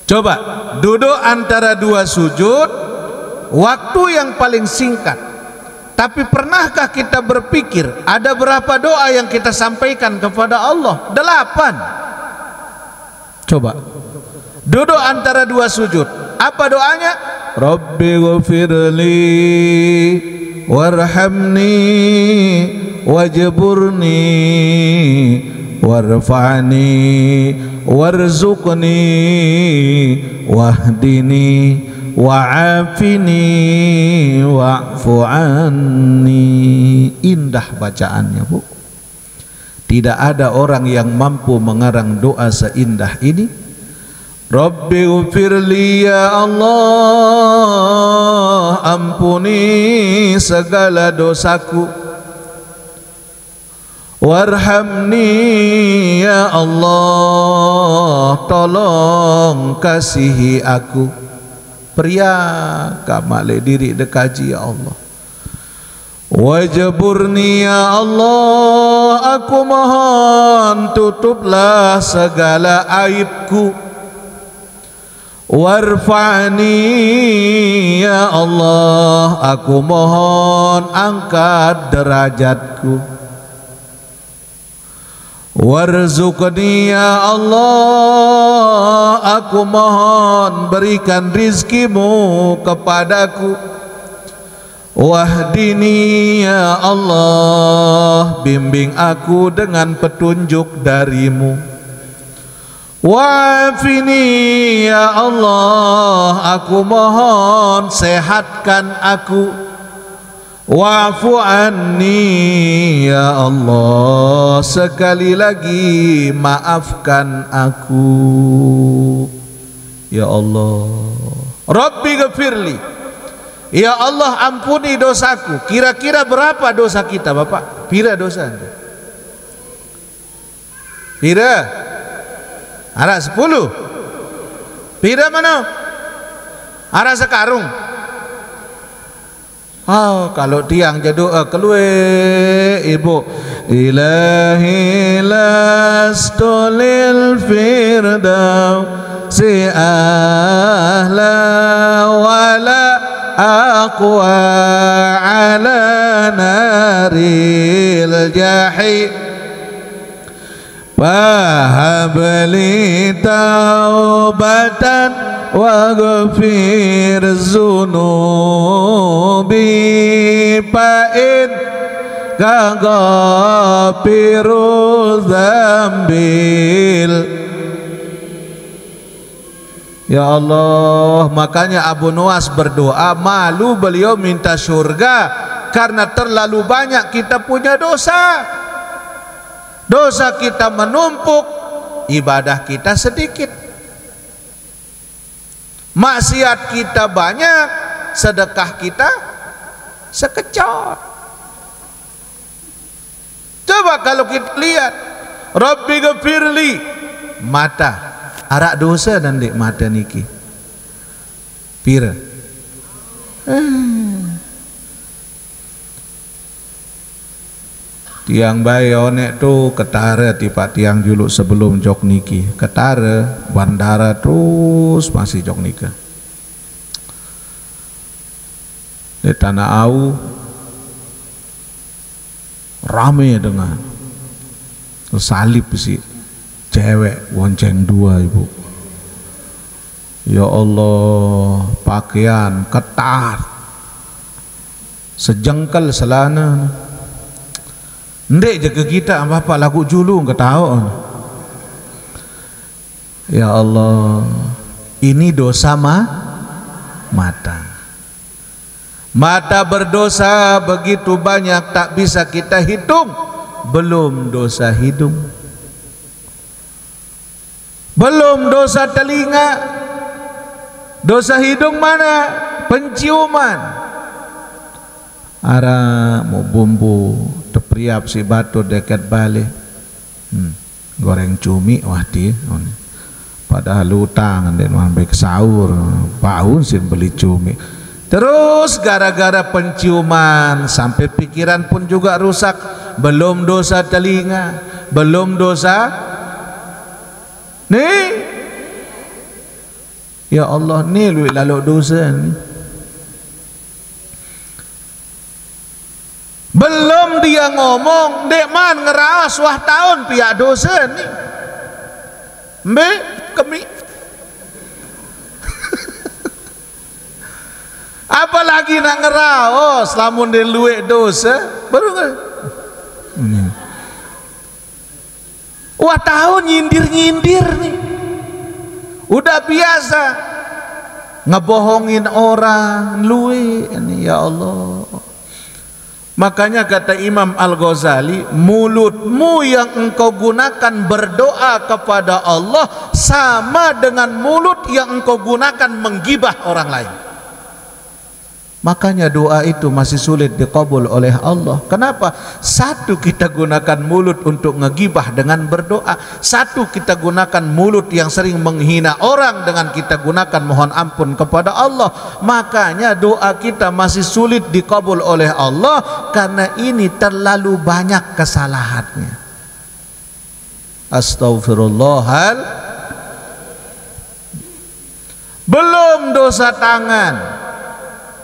Coba duduk antara dua sujud, waktu yang paling singkat. Tapi pernahkah kita berpikir ada berapa doa yang kita sampaikan kepada Allah? 8. Coba duduk antara dua sujud, apa doanya? Rabbi ghafirli warhamni wajburni warfa'ni warzuqni wahdini wa'afini wa'fu anni. Indah bacaannya, Bu. Tidak ada orang yang mampu mengarang doa seindah ini. Rabbi ghfirli ya Allah, ampuni segala dosaku. Warhamni ya Allah, tolong kasihi aku. Pria kamale diri dekaji ya Allah. Wajburni ya Allah, aku mohon tutuplah segala aibku. Warfa'ni ya Allah, aku mohon angkat derajatku. Warzuqni ya Allah, aku mohon berikan rizkimu kepadaku. Wahdini ya Allah, bimbing aku dengan petunjuk darimu. Wa'afini ya Allah, aku mohon sehatkan aku. Wa'fu anni ya Allah, sekali lagi maafkan aku ya Allah. Rabbi ghafirli, ya Allah ampuni dosaku. Kira-kira berapa dosa kita, Bapak? Pira dosa? Pira? Ada 10. Pira mana? Ada sekarung. Oh, kalau tiang doa keluar ibu, ilahi lastu lil firdausi ahla wala aqwa ala naril jahim, fahabli taubatan waghfir zunubi fa'in kaghafiru zambil. Ya Allah, makanya Abu Nuwas berdoa, malu beliau minta surga karena terlalu banyak kita punya dosa. Dosa kita menumpuk, ibadah kita sedikit. Maksiat kita banyak, sedekah kita sekecot. Coba kalau kita lihat, Rabbi ghafirli, mata arak dosa dan dek mata niki pira tiang bayonek tu ketara tiba tiang juluk sebelum jok niki ketara bandara terus masih jok nika di tanah au rame dengan salib sih cewek bonceng dua ibu. Ya Allah, pakaian ketat sejengkal selana ndek jaga kita apa lagu julung ketahu. Ya Allah, ini dosa mata. Mata berdosa begitu banyak tak bisa kita hitung. Belum dosa hidung, belum dosa telinga. Dosa hidung mana? Penciuman. Ara mau bumbu tepriap si batu dekat balik goreng cumi wahdi padahal utang dan sampai sahur paun sin beli cumi. Terus gara-gara penciuman sampai pikiran pun juga rusak. Belum dosa telinga, belum dosa nih. Ya Allah, ni lu lalu dosa ni. Belum dia ngomong dek man ngerawas wah tahun pihak dosa ni. Mbe kemi apalagi nak ngerawas lamun dia luek dosa baru kan. Wah tahu nyindir-nyindir nih, udah biasa ngebohongin orang, lui ini ya Allah. Makanya kata Imam Al-Ghazali, mulutmu yang engkau gunakan berdoa kepada Allah sama dengan mulut yang engkau gunakan menggibah orang lain. Makanya doa itu masih sulit dikabul oleh Allah. Kenapa? Satu, kita gunakan mulut untuk ngegibah dengan berdoa. Satu, kita gunakan mulut yang sering menghina orang dengan kita gunakan mohon ampun kepada Allah. Makanya doa kita masih sulit dikabul oleh Allah karena ini terlalu banyak kesalahannya. Astaghfirullahal. Belum dosa tangan,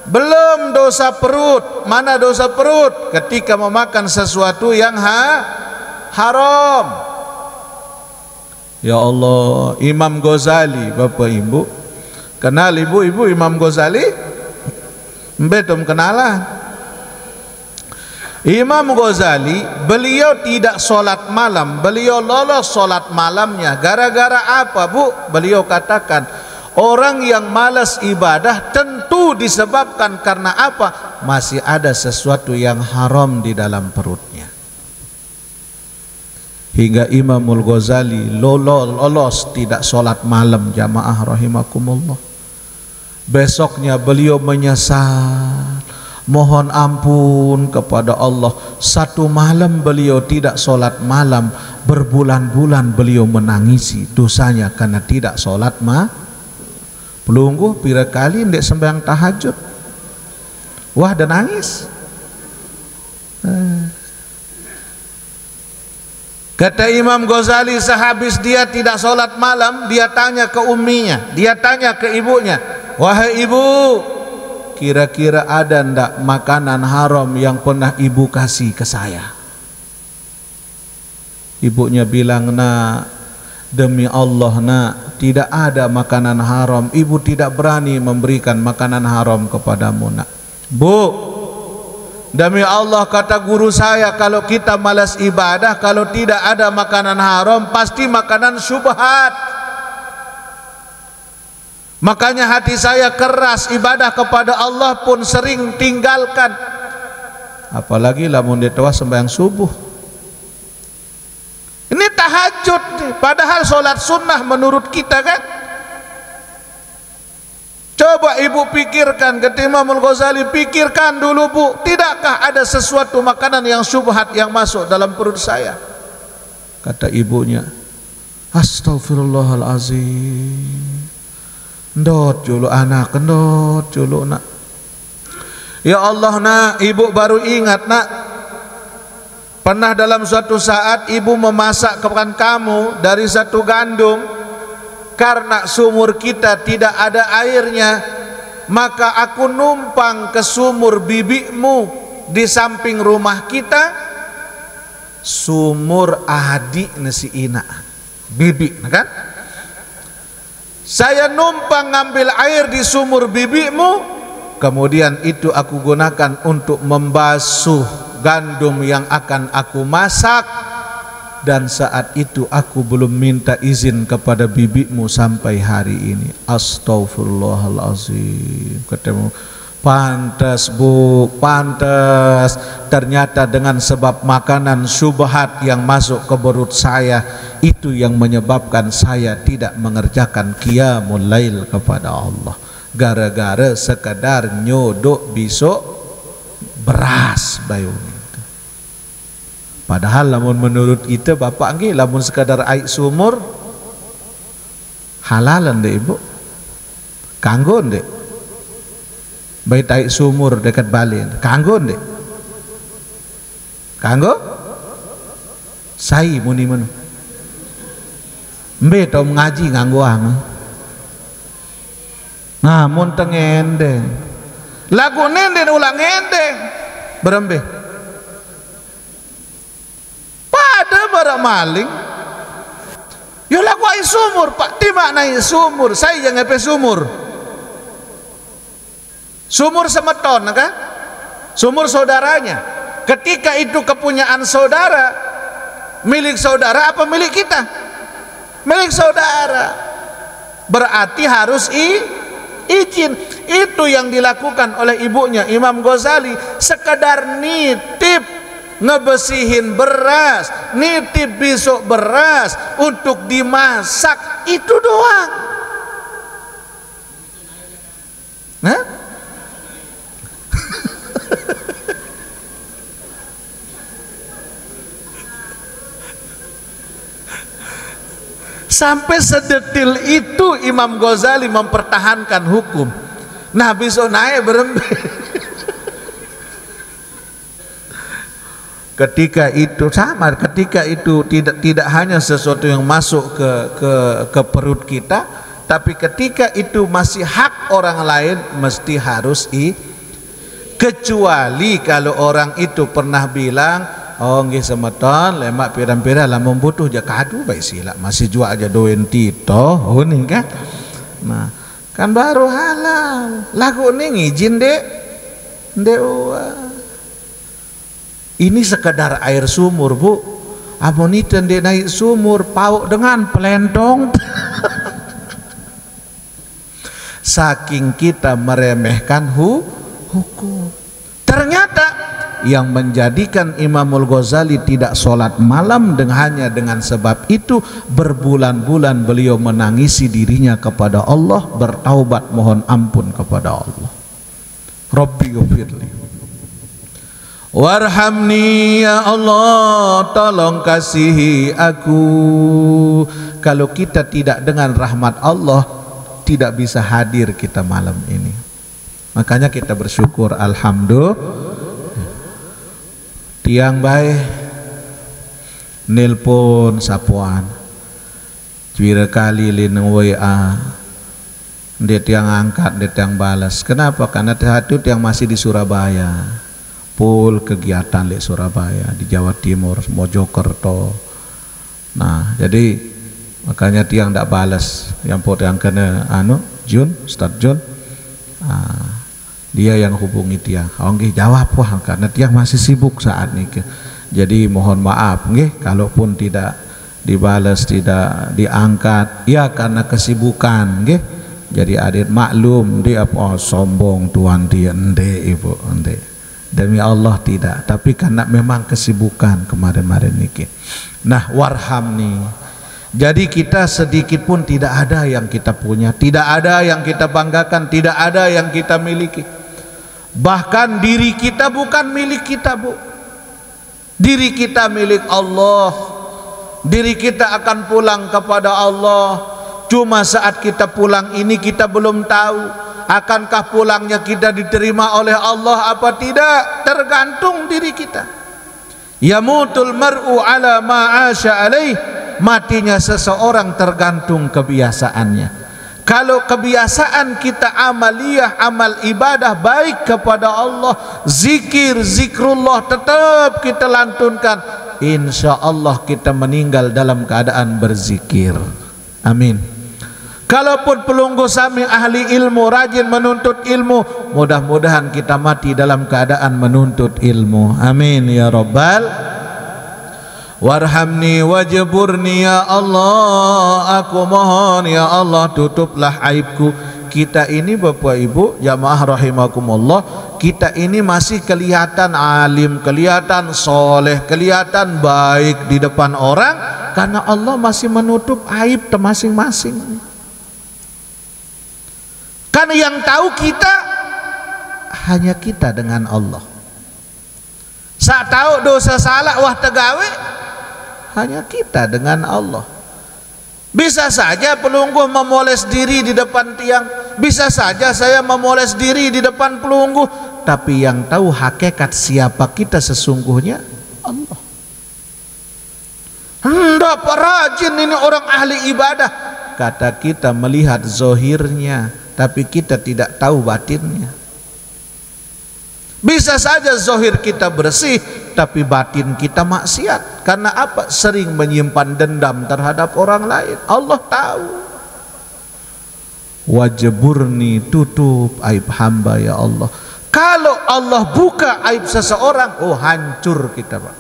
belum dosa perut. Mana dosa perut? Ketika memakan sesuatu yang haram. Ya Allah, Imam Ghazali, Bapak Ibu kenal ibu-ibu Imam Ghazali? Betum kenalah. Imam Ghazali, beliau tidak sholat malam. Beliau lolos sholat malamnya. Gara-gara apa, Bu? Beliau katakan, orang yang malas ibadah tentu disebabkan karena apa? Masih ada sesuatu yang haram di dalam perutnya. Hingga Imamul Ghazali lolos tidak sholat malam, jamaah rahimakumullah. Besoknya beliau menyesal, mohon ampun kepada Allah. Satu malam beliau tidak sholat malam, berbulan-bulan beliau menangisi dosanya karena tidak sholat pelungguh pira kali ndek sembahyang tahajud. Wah, dan nangis. Kata Imam Ghazali, sehabis dia tidak sholat malam, dia tanya ke umminya, dia tanya ke ibunya, wahai ibu, kira-kira ada ndak makanan haram yang pernah ibu kasih ke saya? Ibunya bilang, nak, demi Allah nak, tidak ada makanan haram. Ibu tidak berani memberikan makanan haram kepadamu nak. Bu, demi Allah kata guru saya, kalau kita malas ibadah, kalau tidak ada makanan haram, pasti makanan syubhat. Makanya hati saya keras, ibadah kepada Allah pun sering tinggalkan. Apalagi lamun dia tewas sembahyang subuh. Ini tahajud nih, padahal sholat sunnah menurut kita kan. Coba ibu pikirkan, kata Imamul Ghazali, pikirkan dulu bu, tidakkah ada sesuatu makanan yang syubhat yang masuk dalam perut saya? Kata ibunya, astagfirullahalazim, ndot julu anak, ndot julu nak. Ya Allah nak, ibu baru ingat nak, pernah dalam suatu saat ibu memasak kepada kamu dari satu gandum. Karena sumur kita tidak ada airnya, maka aku numpang ke sumur bibimu di samping rumah kita. Sumur adik nasi ina bibi kan. Saya numpang ngambil air di sumur bibimu, kemudian itu aku gunakan untuk membasuh gandum yang akan aku masak. Dan saat itu aku belum minta izin kepada bibimu sampai hari ini. Astaghfirullahalazim. Ketemu, pantas bu, pantas. Ternyata dengan sebab makanan syubhat yang masuk ke perut saya, itu yang menyebabkan saya tidak mengerjakan qiyamul lail kepada Allah. Gara-gara sekadar nyodok besok beras bayuni. Padahal lamun menurut kita bapak nggih, lamun sekadar air sumur halalan deh ibu, kanggo deh. Baik air sumur dekat Bali, kanggo deh, kanggo. Sai muni menu. Mbe tau ngaji nganggo ang. Nah, mun tengendeng. Lagu nenden ulang ngendeng. Berembe. Ada barang maling, ya laku air sumur pak, di mana air sumur? Saya yang ngepe sumur, sumur semeton kan, sumur saudaranya. Ketika itu kepunyaan saudara, Milik saudara apa milik kita? Milik saudara. Berarti harus izin. Itu yang dilakukan oleh ibunya Imam Ghazali, sekedar nitip ngebesihin beras, nitip besok beras untuk dimasak, itu doang. Nah? Sampai sedetil itu Imam Ghazali mempertahankan hukum. Nah, besok naik berembe. Ketika itu tidak hanya sesuatu yang masuk ke perut kita, tapi ketika itu masih hak orang lain, mesti harus kecuali kalau orang itu pernah bilang, oh nggih semeton lemak pirang-pirang lah membutuh je kadu baik sila masih jual aja doen tito nih kan. Nah, kan baru halal. Lagu nih ngizin dek. Ini sekedar air sumur, Bu. Amoniten dek naik sumur pauk dengan pelentong. Saking kita meremehkan hukum. Ternyata yang menjadikan Imamul Ghazali tidak sholat malam hanya dengan sebab itu, berbulan-bulan beliau menangisi dirinya kepada Allah, bertaubat mohon ampun kepada Allah. Rabbi ghfirli warhamni, ya Allah tolong kasihi aku. Kalau kita tidak dengan rahmat Allah, tidak bisa hadir kita malam ini. Makanya kita bersyukur, alhamdulillah. Tiang baik nelpon sapuan cuira kali lin WA, dia tiang angkat, dia tiang balas. Kenapa? Karena satu tiang masih di Surabaya, full kegiatan di Surabaya, di Jawa Timur, Mojokerto. Nah, jadi makanya tiang tidak balas. Yang kena Jun, Ustaz Jun, dia yang hubungi tiang. Oh nggih jawab wah, karena tiang masih sibuk saat ini. Jadi mohon maaf nggih kalaupun tidak dibalas, tidak diangkat, ya karena kesibukan nggih. Jadi adik maklum dia sombong tuan dia ende ibu ende. Demi Allah tidak, tapi karena memang kesibukan kemarin-kemarin niki. Nah, warhamni. Jadi kita sedikit pun tidak ada yang kita punya, tidak ada yang kita banggakan, tidak ada yang kita miliki. Bahkan diri kita bukan milik kita, Bu. Diri kita milik Allah. Diri kita akan pulang kepada Allah. Cuma saat kita pulang ini kita belum tahu akankah pulangnya kita diterima oleh Allah apa tidak, tergantung diri kita. Yamutul mar'u ala ma'asha alaih. Matinya seseorang tergantung kebiasaannya. Kalau kebiasaan kita amaliyah, amal ibadah baik kepada Allah, zikrullah tetap kita lantunkan, insya Allah kita meninggal dalam keadaan berzikir. Amin. Kalaupun pelunggu sami ahli ilmu, rajin menuntut ilmu, mudah-mudahan kita mati dalam keadaan menuntut ilmu. Amin ya Rabbal. Warhamni wajburni, ya Allah, aku mohon ya Allah tutuplah aibku. Kita ini Bapak Ibu jamaah rahimakumullah, kita ini masih kelihatan alim, kelihatan soleh, kelihatan baik di depan orang, karena Allah masih menutup aib masing-masing. Karena yang tahu kita hanya kita dengan Allah. Saat tahu dosa salah wah tegawe hanya kita dengan Allah. Bisa saja pelungguh memoles diri di depan tiang, bisa saja saya memoles diri di depan pelungguh, tapi yang tahu hakikat siapa kita sesungguhnya Allah. Hendak rajin ini orang ahli ibadah, kata kita melihat zohirnya, tapi kita tidak tahu batinnya. Bisa saja zohir kita bersih, tapi batin kita maksiat. Karena apa? Sering menyimpan dendam terhadap orang lain. Allah tahu. Wajburni, tutup aib hamba ya Allah. Kalau Allah buka aib seseorang, oh hancur kita, Pak.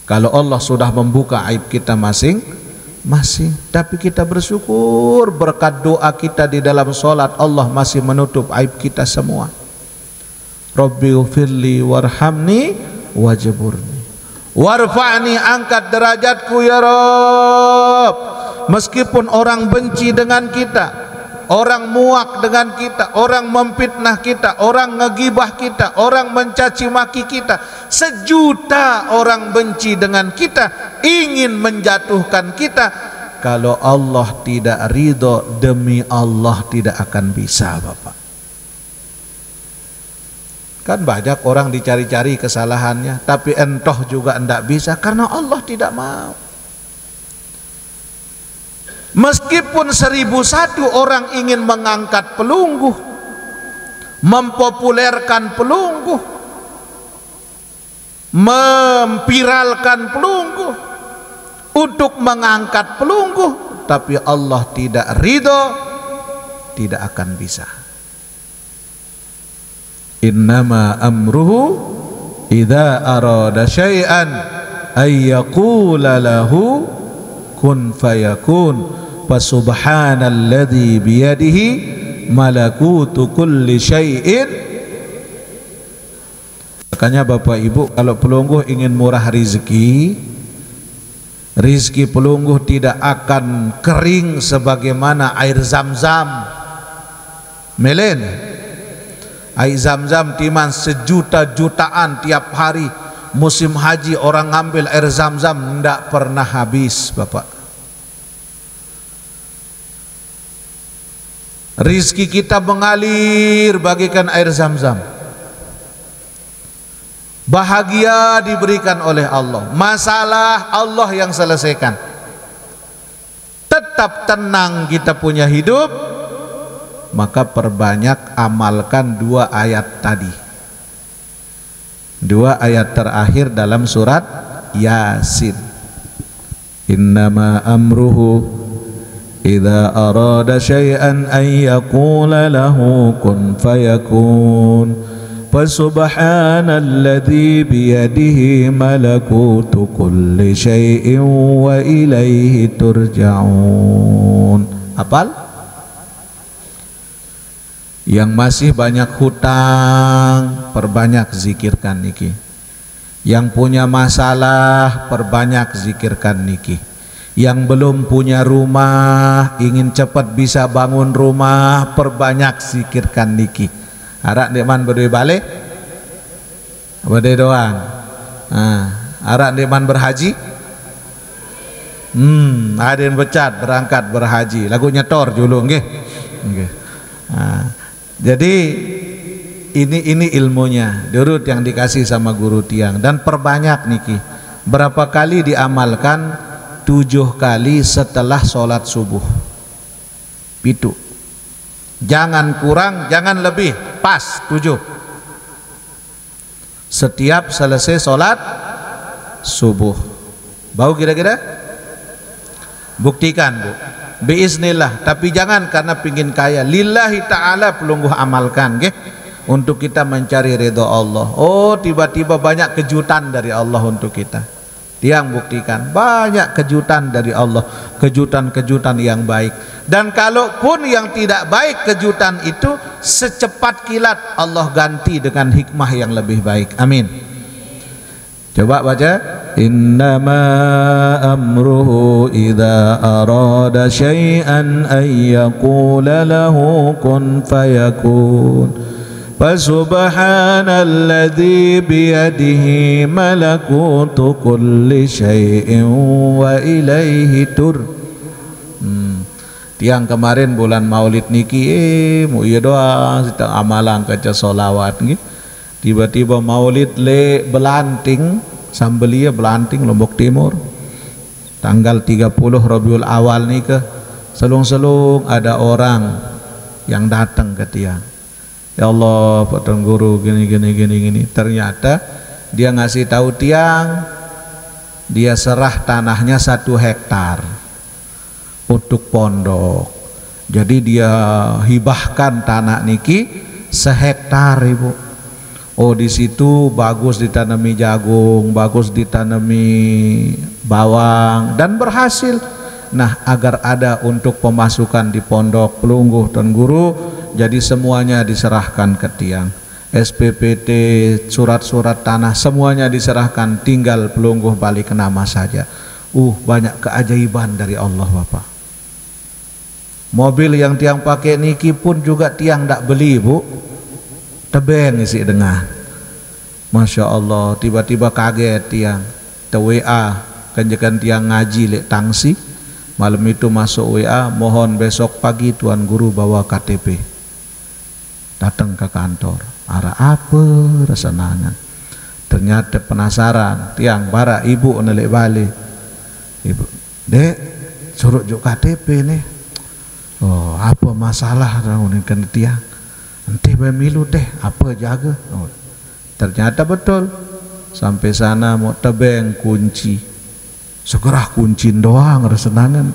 Kalau Allah sudah membuka aib kita masing-masing, tapi kita bersyukur berkat doa kita di dalam solat, Allah masih menutup aib kita semua. Rabbighfirli warhamni wajburni warfa'ni, angkat derajatku ya Rabb. Meskipun orang benci dengan kita, orang muak dengan kita, orang memfitnah kita, orang ngegibah kita, orang mencaci maki kita, sejuta orang benci dengan kita, ingin menjatuhkan kita, kalau Allah tidak ridho, demi Allah tidak akan bisa, Bapak. Kan banyak orang dicari-cari kesalahannya, tapi entoh juga enggak bisa karena Allah tidak mau. Meskipun 1001 orang ingin mengangkat pelunggu, mempopulerkan pelunggu, mempiralkan pelunggu, untuk mengangkat pelunggu, tapi Allah tidak ridho, tidak akan bisa. Innama amruhu idza arada syai'an ay yaqula lahu kun fayakun. Fasubhanalladzi biyadihi malakutu kulli syai'in. Makanya Bapak Ibu, kalau pelungguh ingin murah rizki, rizki pelungguh tidak akan kering sebagaimana air zam-zam. Melen air zam-zam timan sejuta-jutaan tiap hari. Musim haji orang ngambil air zam-zam tidak pernah habis, Bapak. Rizki kita mengalir bagikan air zam-zam. Bahagia diberikan oleh Allah, masalah Allah yang selesaikan. Tetap tenang kita punya hidup, maka perbanyak amalkan 2 ayat tadi, 2 ayat terakhir dalam surat Yasin. Innama amruhu idza arada syai'an ay yaqula lahu kun fayakun. Fasubhanalladzi biyadihi malakutu kulli syai'in wa ilaihi turja'un. Hafal? Yang masih banyak hutang, perbanyak zikirkan niki. Yang punya masalah, perbanyak zikirkan niki. Yang belum punya rumah, ingin cepat bisa bangun rumah, perbanyak zikirkan niki. Arak nikman berdua balik, berdua doang. Arak nikman berhaji, ada yang becat berangkat berhaji. Lagu nyetor dulu, nggih. Jadi ini ilmunya, durut yang dikasih sama guru tiang, dan perbanyak niki. Berapa kali diamalkan? 7 kali setelah sholat subuh. Pitu. Jangan kurang, jangan lebih, pas 7. Setiap selesai sholat subuh. Bau kira-kira? Buktikan, Bu. Biiznillah. Tapi jangan karena pingin kaya. Lillahi ta'ala pelungguh amalkan, okay? Untuk kita mencari ridho Allah. Oh, tiba-tiba banyak kejutan dari Allah untuk kita. Yang buktikan banyak kejutan dari Allah, kejutan-kejutan yang baik. Dan kalaupun yang tidak baik kejutan itu, secepat kilat Allah ganti dengan hikmah yang lebih baik. Amin. Coba baca. Innama amruhu idza arada syai'an ay yaqula lahu kun fayakun. Fasubhanalladzi biyadihi malakutu kulli syai'in wa ilaihi tur. Tiang kemarin bulan Maulid niki mu iya doa sedang amalan kaca solawat nggih. Tiba-tiba Maulid le belanting Sambelia belanting Lombok Timur. Tanggal 30 Rabiul Awal nih ke selung-selung ada orang yang datang ke tiang. Ya Allah, Pak Tuan Guru gini. Ternyata dia ngasih tahu tiang, dia serah tanahnya 1 hektar untuk pondok. Jadi dia hibahkan tanah niki 1 hektar, Ibu, Oh, di situ bagus ditanami jagung, bagus ditanami bawang dan berhasil. Nah, agar ada untuk pemasukan di pondok Pelungguh Tuan Guru, jadi semuanya diserahkan ke tiang. SPPT, surat-surat tanah semuanya diserahkan, tinggal Pelungguh balik ke nama saja. Banyak keajaiban dari Allah Bapak. Mobil yang tiang pakai niki pun juga tiang tak beli Bu, tebeng isi dengan. Masya Allah, tiba-tiba kaget tiang, WA kanjekan tiang ngaji lek tangsi. Malam itu masuk WA, mohon besok pagi Tuan Guru bawa KTP. Datang ke kantor, arah apa rasananya? Ternyata penasaran, tiang bara ibu nelek balik. Ibu, dek, suruh juk KTP nih. Oh, apa masalah kan tiang? Nanti pemilu deh, apa jaga? Oh, ternyata betul. Sampai sana mau tebeng kunci, segera kuncin doang resenangan.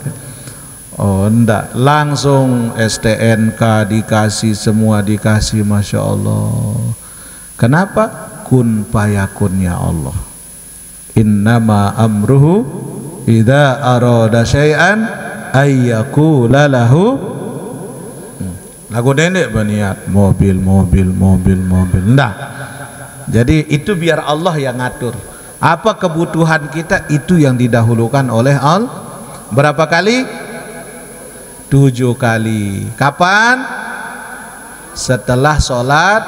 Oh enggak, langsung STNK dikasih, semua dikasih, Masya Allah. Kenapa? Kun payakunnya Allah. Innama amruhu idza arada syai'an ayyakula lahu. Lagu nenek berniat mobil. Enggak. Jadi itu biar Allah yang ngatur. Apa kebutuhan kita itu yang didahulukan oleh Allah. Berapa kali? 7 kali. Kapan? Setelah sholat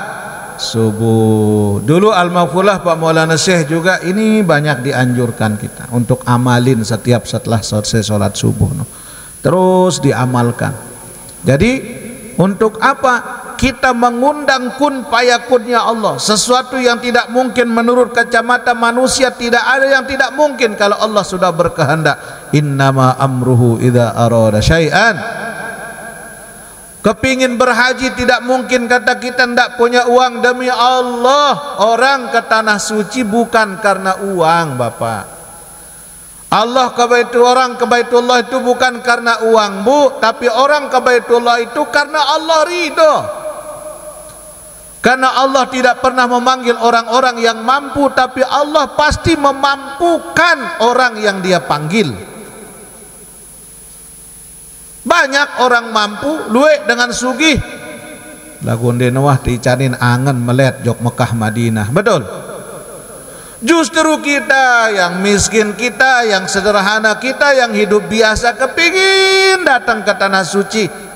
subuh. Dulu Al-Maghfurlah Pak Maulana Syekh juga ini banyak dianjurkan kita untuk amalin setiap setelah selesai sholat subuh. Terus diamalkan. Jadi untuk apa? Kita mengundang kun payakunnya Allah. Sesuatu yang tidak mungkin menurut kacamata manusia, tidak ada yang tidak mungkin kalau Allah sudah berkehendak. Innama amruhu idza arada syai'an. Kepingin berhaji tidak mungkin kata kita tidak punya uang. Demi Allah, orang ke tanah suci bukan karena uang Bapak. Allah orang ke Baitullah itu bukan karena uang Bu, tapi orang ke Baitullah itu karena Allah ridho. Karena Allah tidak pernah memanggil orang-orang yang mampu, tapi Allah pasti memampukan orang yang Dia panggil. Banyak orang mampu luwek dengan sugih. Lagu denawah dicanin angen melet jok Mekah Madinah. Betul? Justru kita yang miskin, kita yang sederhana, kita yang hidup biasa kepingin datang ke tanah suci.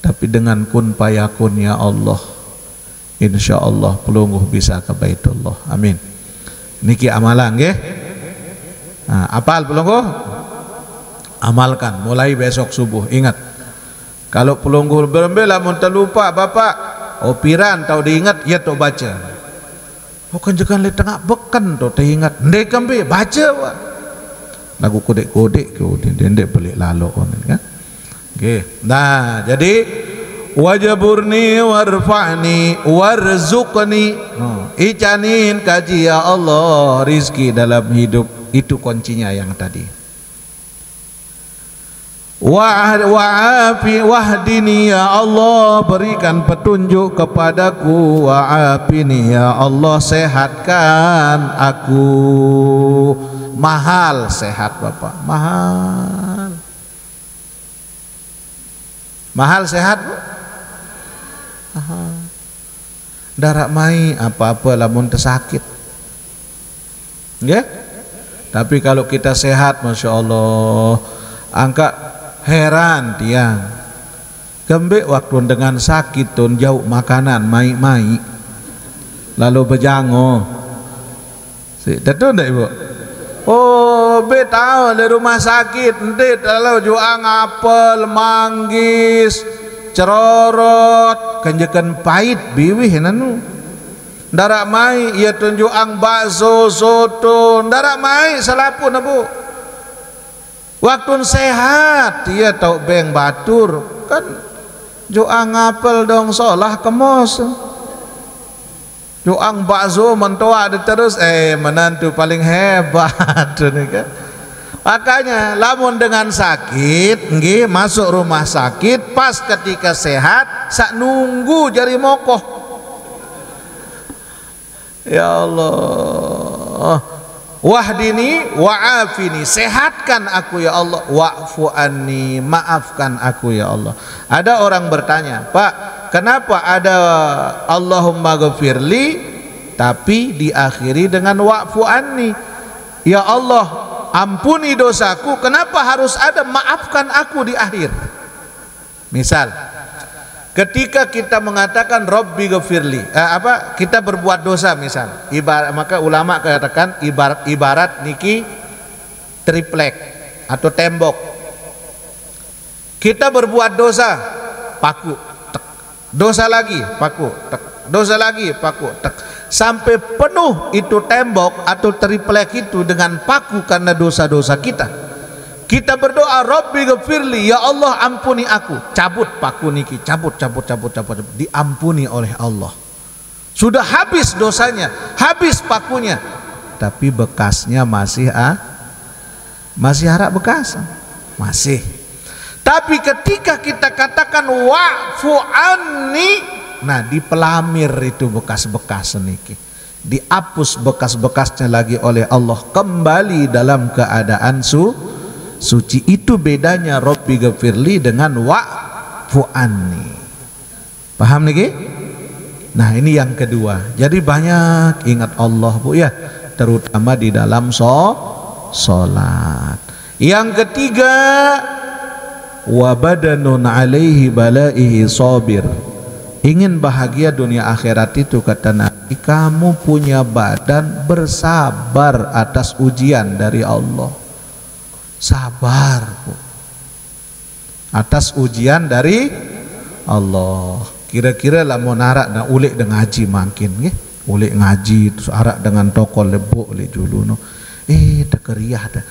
Tapi dengan kun payakunnya Allah, insya Allah Pelungguh bisa ke Baitullah. Amin. Niki amalan nggih. Nah, apal Pelungguh? Amalkan mulai besok subuh. Ingat, kalau Pelungguh berembela mun terlupa Bapak, piran tau diingat ya to baca. Bukan jangan le tengah beken to teringat. Ndek kambe baca Pak. Lagu kodek-kodek ndek balik lalu kan. Nggih. Nah, jadi wajaburni warfa'ni warzuqni. Icanin kaji ya Allah rizki dalam hidup, itu kuncinya yang tadi. Wahdini ya Allah, berikan petunjuk kepadaku. Wa'afini ya Allah, sehatkan aku. Mahal sehat Bapak, mahal sehat Bu. Darak mai apa-apa lamun tersakit nggih. Tapi kalau kita sehat, Masya Allah, angka heran tiang gembe waktu dengan sakit tun jauh makanan mai lalu bejango si tentu ndak Ibu. Oh be tahu di rumah sakit nanti kalau juang apel manggis cerorot kenjekan pahit biwih nanu darak mai ia tunjuang bakso soto darak mai salapun Bu. Waktu sehat dia tau beng batur kan joang apel dong solah kemos joang bakso mentoa terus menantu paling hebat kan. Makanya lamun dengan sakit nggih masuk rumah sakit pas ketika sehat sak nunggu jari mokoh Ya Allah, wahdini wa'afini, sehatkan aku ya Allah, wa'fu anni, maafkan aku ya Allah. Ada orang bertanya, Pak, kenapa ada Allahumma ghafirli tapi diakhiri dengan wa'fu anni? Ya Allah, ampuni dosaku, kenapa harus ada maafkan aku di akhir? Misal ketika kita mengatakan Rabbi ghafirli, kita berbuat dosa misal, maka ulama katakan ibarat niki triplek atau tembok. Kita berbuat dosa, paku, tek. Dosa lagi, paku, tek. Dosa lagi, paku, tek. Sampai penuh itu tembok atau triplek itu dengan paku karena dosa-dosa kita. Kita berdoa Rabbi ghafirli, ya Allah ampuni aku. Cabut paku niki, cabut, diampuni oleh Allah. Sudah habis dosanya, habis pakunya, tapi bekasnya masih harap bekas, masih. Tapi ketika kita katakan wa'fu anni, nah di pelamir itu bekas-bekas niki, dihapus bekas-bekasnya lagi oleh Allah, kembali dalam keadaan suci. Itu bedanya Rabbi ghafirli dengan wa'fu anni. Paham niki? Nah ini yang kedua. Jadi banyak ingat Allah Bu ya, terutama di dalam sholat. Yang ketiga, wa badanun alaihi balaihi sabir. Ingin bahagia dunia akhirat itu kata Nabi, kamu punya badan bersabar atas ujian dari Allah. Sabar Bu, atas ujian dari Allah. Kira-kira lah mau narak na ulik dengan ngaji makin nggih, ulik ngaji terus arak dengan toko lebok le dulu no. Tekeriah dah.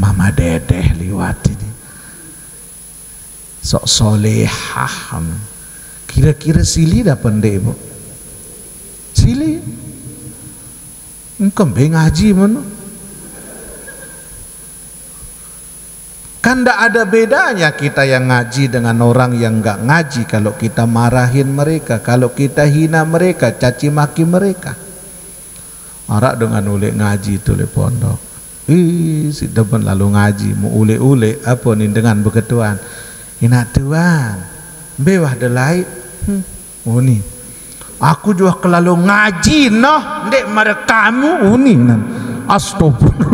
Mama dedeh liwat ini. Sok solehah. Kira-kira sili dah pendek Bu. Sili. Engkau ngaji mana? Kan tidak ada bedanya kita yang ngaji dengan orang yang enggak ngaji. Kalau kita marahin mereka, kalau kita hina mereka, caci maki mereka. Arak dengan ulik ngaji itu le pondok. Si depan lalu ngaji, mau ule-ule apa nih dengan beketuan. Ina tuan, bewah delai. Oh ni, aku juga kelalu ngaji noh, dek mereka kamu uni nan. Astagfirullah.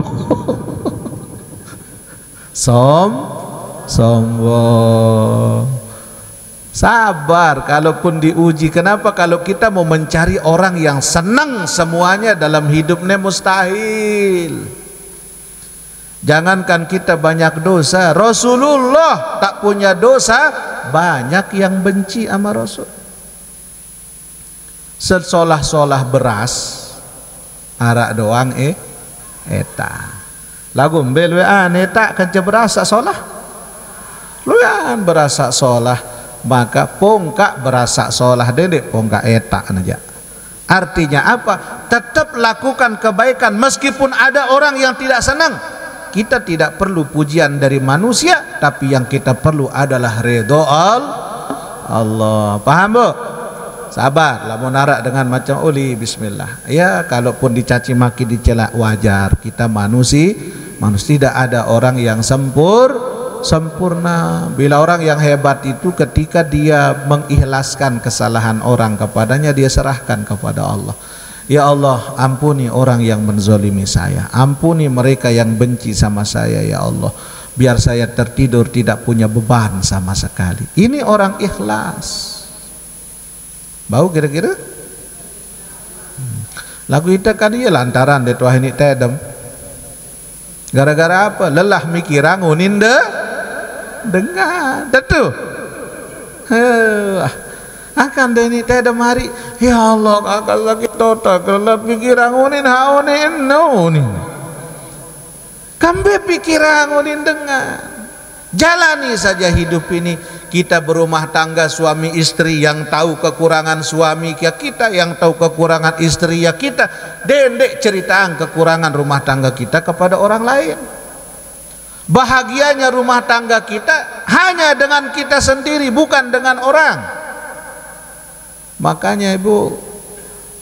Sombong. Sabar kalaupun diuji. Kenapa? Kalau kita mau mencari orang yang senang semuanya dalam hidupnya mustahil. Jangankan kita banyak dosa, Rasulullah tak punya dosa, banyak yang benci sama Rasul. Sesolah-solah beras arak doang eta. Lagu mbel wean tak kerja berasa solah, luan berasa solah, maka pongkak berasa solah dedek pongkak etak aja. Artinya apa? Tetap lakukan kebaikan meskipun ada orang yang tidak senang. Kita tidak perlu pujian dari manusia, tapi yang kita perlu adalah ridho Allah. Paham Bu? Sabar, lamun narak dengan macam uli bismillah. Ya, kalaupun dicaci maki dicela wajar, kita manusia tidak ada orang yang sempurna. Bila orang yang hebat itu ketika dia mengikhlaskan kesalahan orang kepadanya, dia serahkan kepada Allah. Ya Allah, ampuni orang yang menzolimi saya, ampuni mereka yang benci sama saya ya Allah, biar saya tertidur tidak punya beban sama sekali. Ini orang ikhlas. Bau kira-kira? Lagu itu kan dia lantaran de tuah ini tedem. Gara-gara apa? Lelah mikirang unin dengar. Tentu. Akan de ini tedem hari. Ya Allah, akal lagi total kalau pikirang unin haunin unin. Kambe pikirang unin dengar. Jalani saja hidup ini. Kita berumah tangga suami istri, yang tahu kekurangan suami ya kita, yang tahu kekurangan istri ya kita. Dendek ceritaan kekurangan rumah tangga kita kepada orang lain. Bahagianya rumah tangga kita hanya dengan kita sendiri, bukan dengan orang. Makanya Ibu,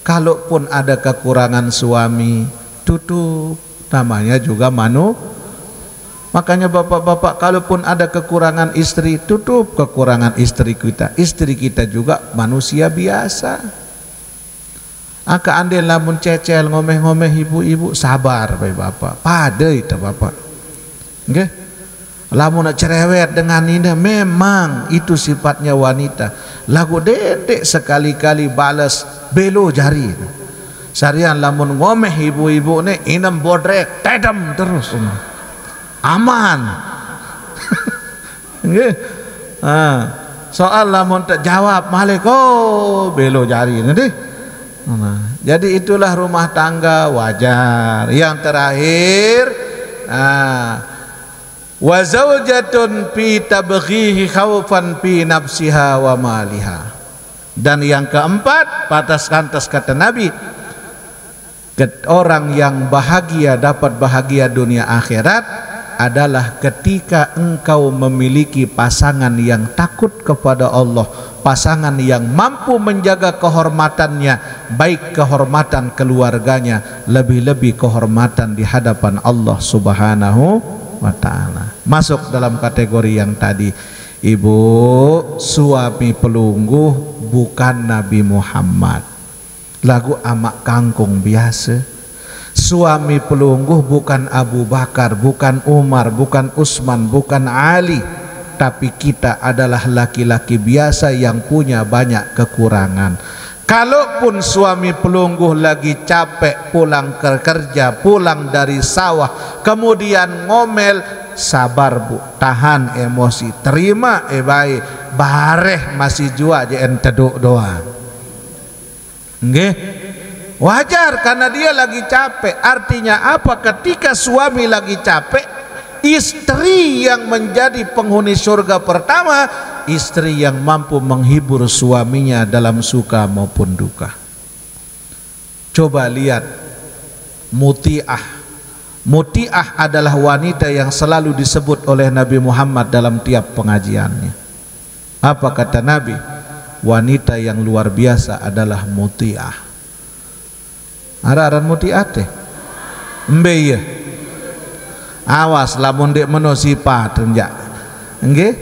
Kalaupun ada kekurangan suami, tutup, namanya juga makanya bapak-bapak, kalaupun ada kekurangan istri, tutup kekurangan istri kita. Istri kita juga manusia biasa. Aka andai lamun cecel ngomeh-ngomeh ibu-ibu, sabar bapak, pada itu bapak. Nggih. Lamun cerewet dengan ini, memang itu sifatnya wanita. Lagu dedek sekali-kali balas belo jari. Sarian lamun ngomeh ibu-ibu ni inem bodrek tedem terus. Aman. Nggih. Soal lamun tak jawab malik, oh belo jari nanti. Jadi itulah rumah tangga wajar. Yang terakhir, wa zaujatun fi tabghihi khaufan fi nafsiha wa maliha. Dan yang keempat, pantas kata Nabi, orang yang bahagia, dapat bahagia dunia akhirat adalah ketika engkau memiliki pasangan yang takut kepada Allah, pasangan yang mampu menjaga kehormatannya, baik kehormatan keluarganya, lebih-lebih kehormatan di hadapan Allah Subhanahu wa ta'ala. Masuk dalam kategori yang tadi. Ibu, suami pelungguh bukan Nabi Muhammad, lagu amak kangkung biasa. Suami pelungguh bukan Abu Bakar, bukan Umar, bukan Utsman, bukan Ali, tapi kita adalah laki-laki biasa yang punya banyak kekurangan. Kalaupun suami pelungguh lagi capek pulang kerja, pulang dari sawah, kemudian ngomel, sabar bu, tahan emosi, terima baik, bareh masih jua je ente doa. Nggih, wajar karena dia lagi capek. Artinya apa? Ketika suami lagi capek, istri yang menjadi penghuni surga pertama, istri yang mampu menghibur suaminya dalam suka maupun duka. Coba lihat muti'ah. Muti'ah adalah wanita yang selalu disebut oleh Nabi Muhammad dalam tiap pengajiannya. Apa kata Nabi? Wanita yang luar biasa adalah muti'ah. Aran muti'ah teh embe ya. Awas lamun dek meno sifat enjak. Nggih?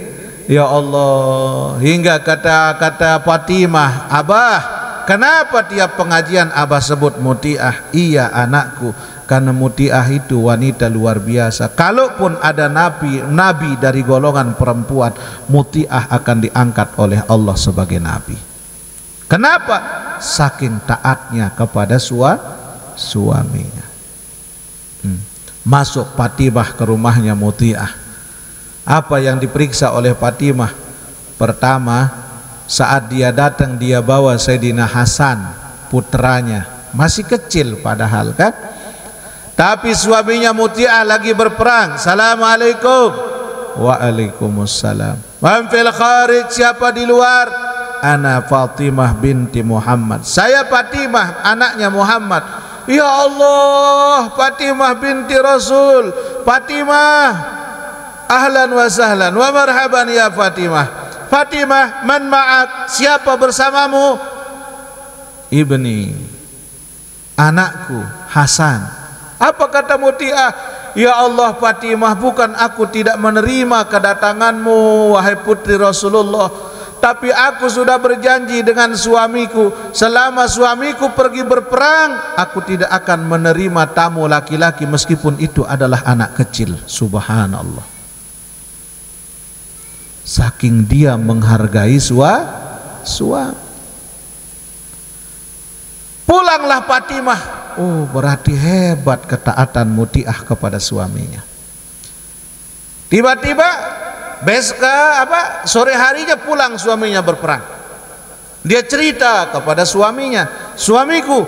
Ya Allah, hingga kata Fatimah, "Abah, kenapa tiap pengajian Abah sebut muti'ah?" Iya anakku, karena muti'ah itu wanita luar biasa. Kalaupun ada nabi dari golongan perempuan, muti'ah akan diangkat oleh Allah sebagai nabi. Kenapa? Saking taatnya kepada suaminya. Masuk Fatimah ke rumahnya muti'ah. Apa yang diperiksa oleh Fatimah? Pertama, saat dia datang dia bawa Sayyidina Hasan, putranya, masih kecil padahal kan. Tapi suaminya muti'ah lagi berperang. Assalamualaikum. Waalaikumsalam. Man fil kharij, siapa di luar? Ana Fatimah binti Muhammad. Saya Fatimah, anaknya Muhammad. Ya Allah, Fatimah binti Rasul. Fatimah, ahlan wa sahlan wa marhaban ya Fatimah. Fatimah, man ma'ak, siapa bersamamu? Ibni, anakku Hasan. Apa kata muti'ah? Ya Allah Fatimah, bukan aku tidak menerima kedatanganmu wahai putri Rasulullah, tapi aku sudah berjanji dengan suamiku, selama suamiku pergi berperang, aku tidak akan menerima tamu laki-laki meskipun itu adalah anak kecil. Subhanallah. Saking dia menghargai suami. Pulanglah Fatimah. Oh, berarti hebat ketaatan muti'ah kepada suaminya. Tiba-tiba sore harinya pulang suaminya berperang. Dia cerita kepada suaminya, suamiku,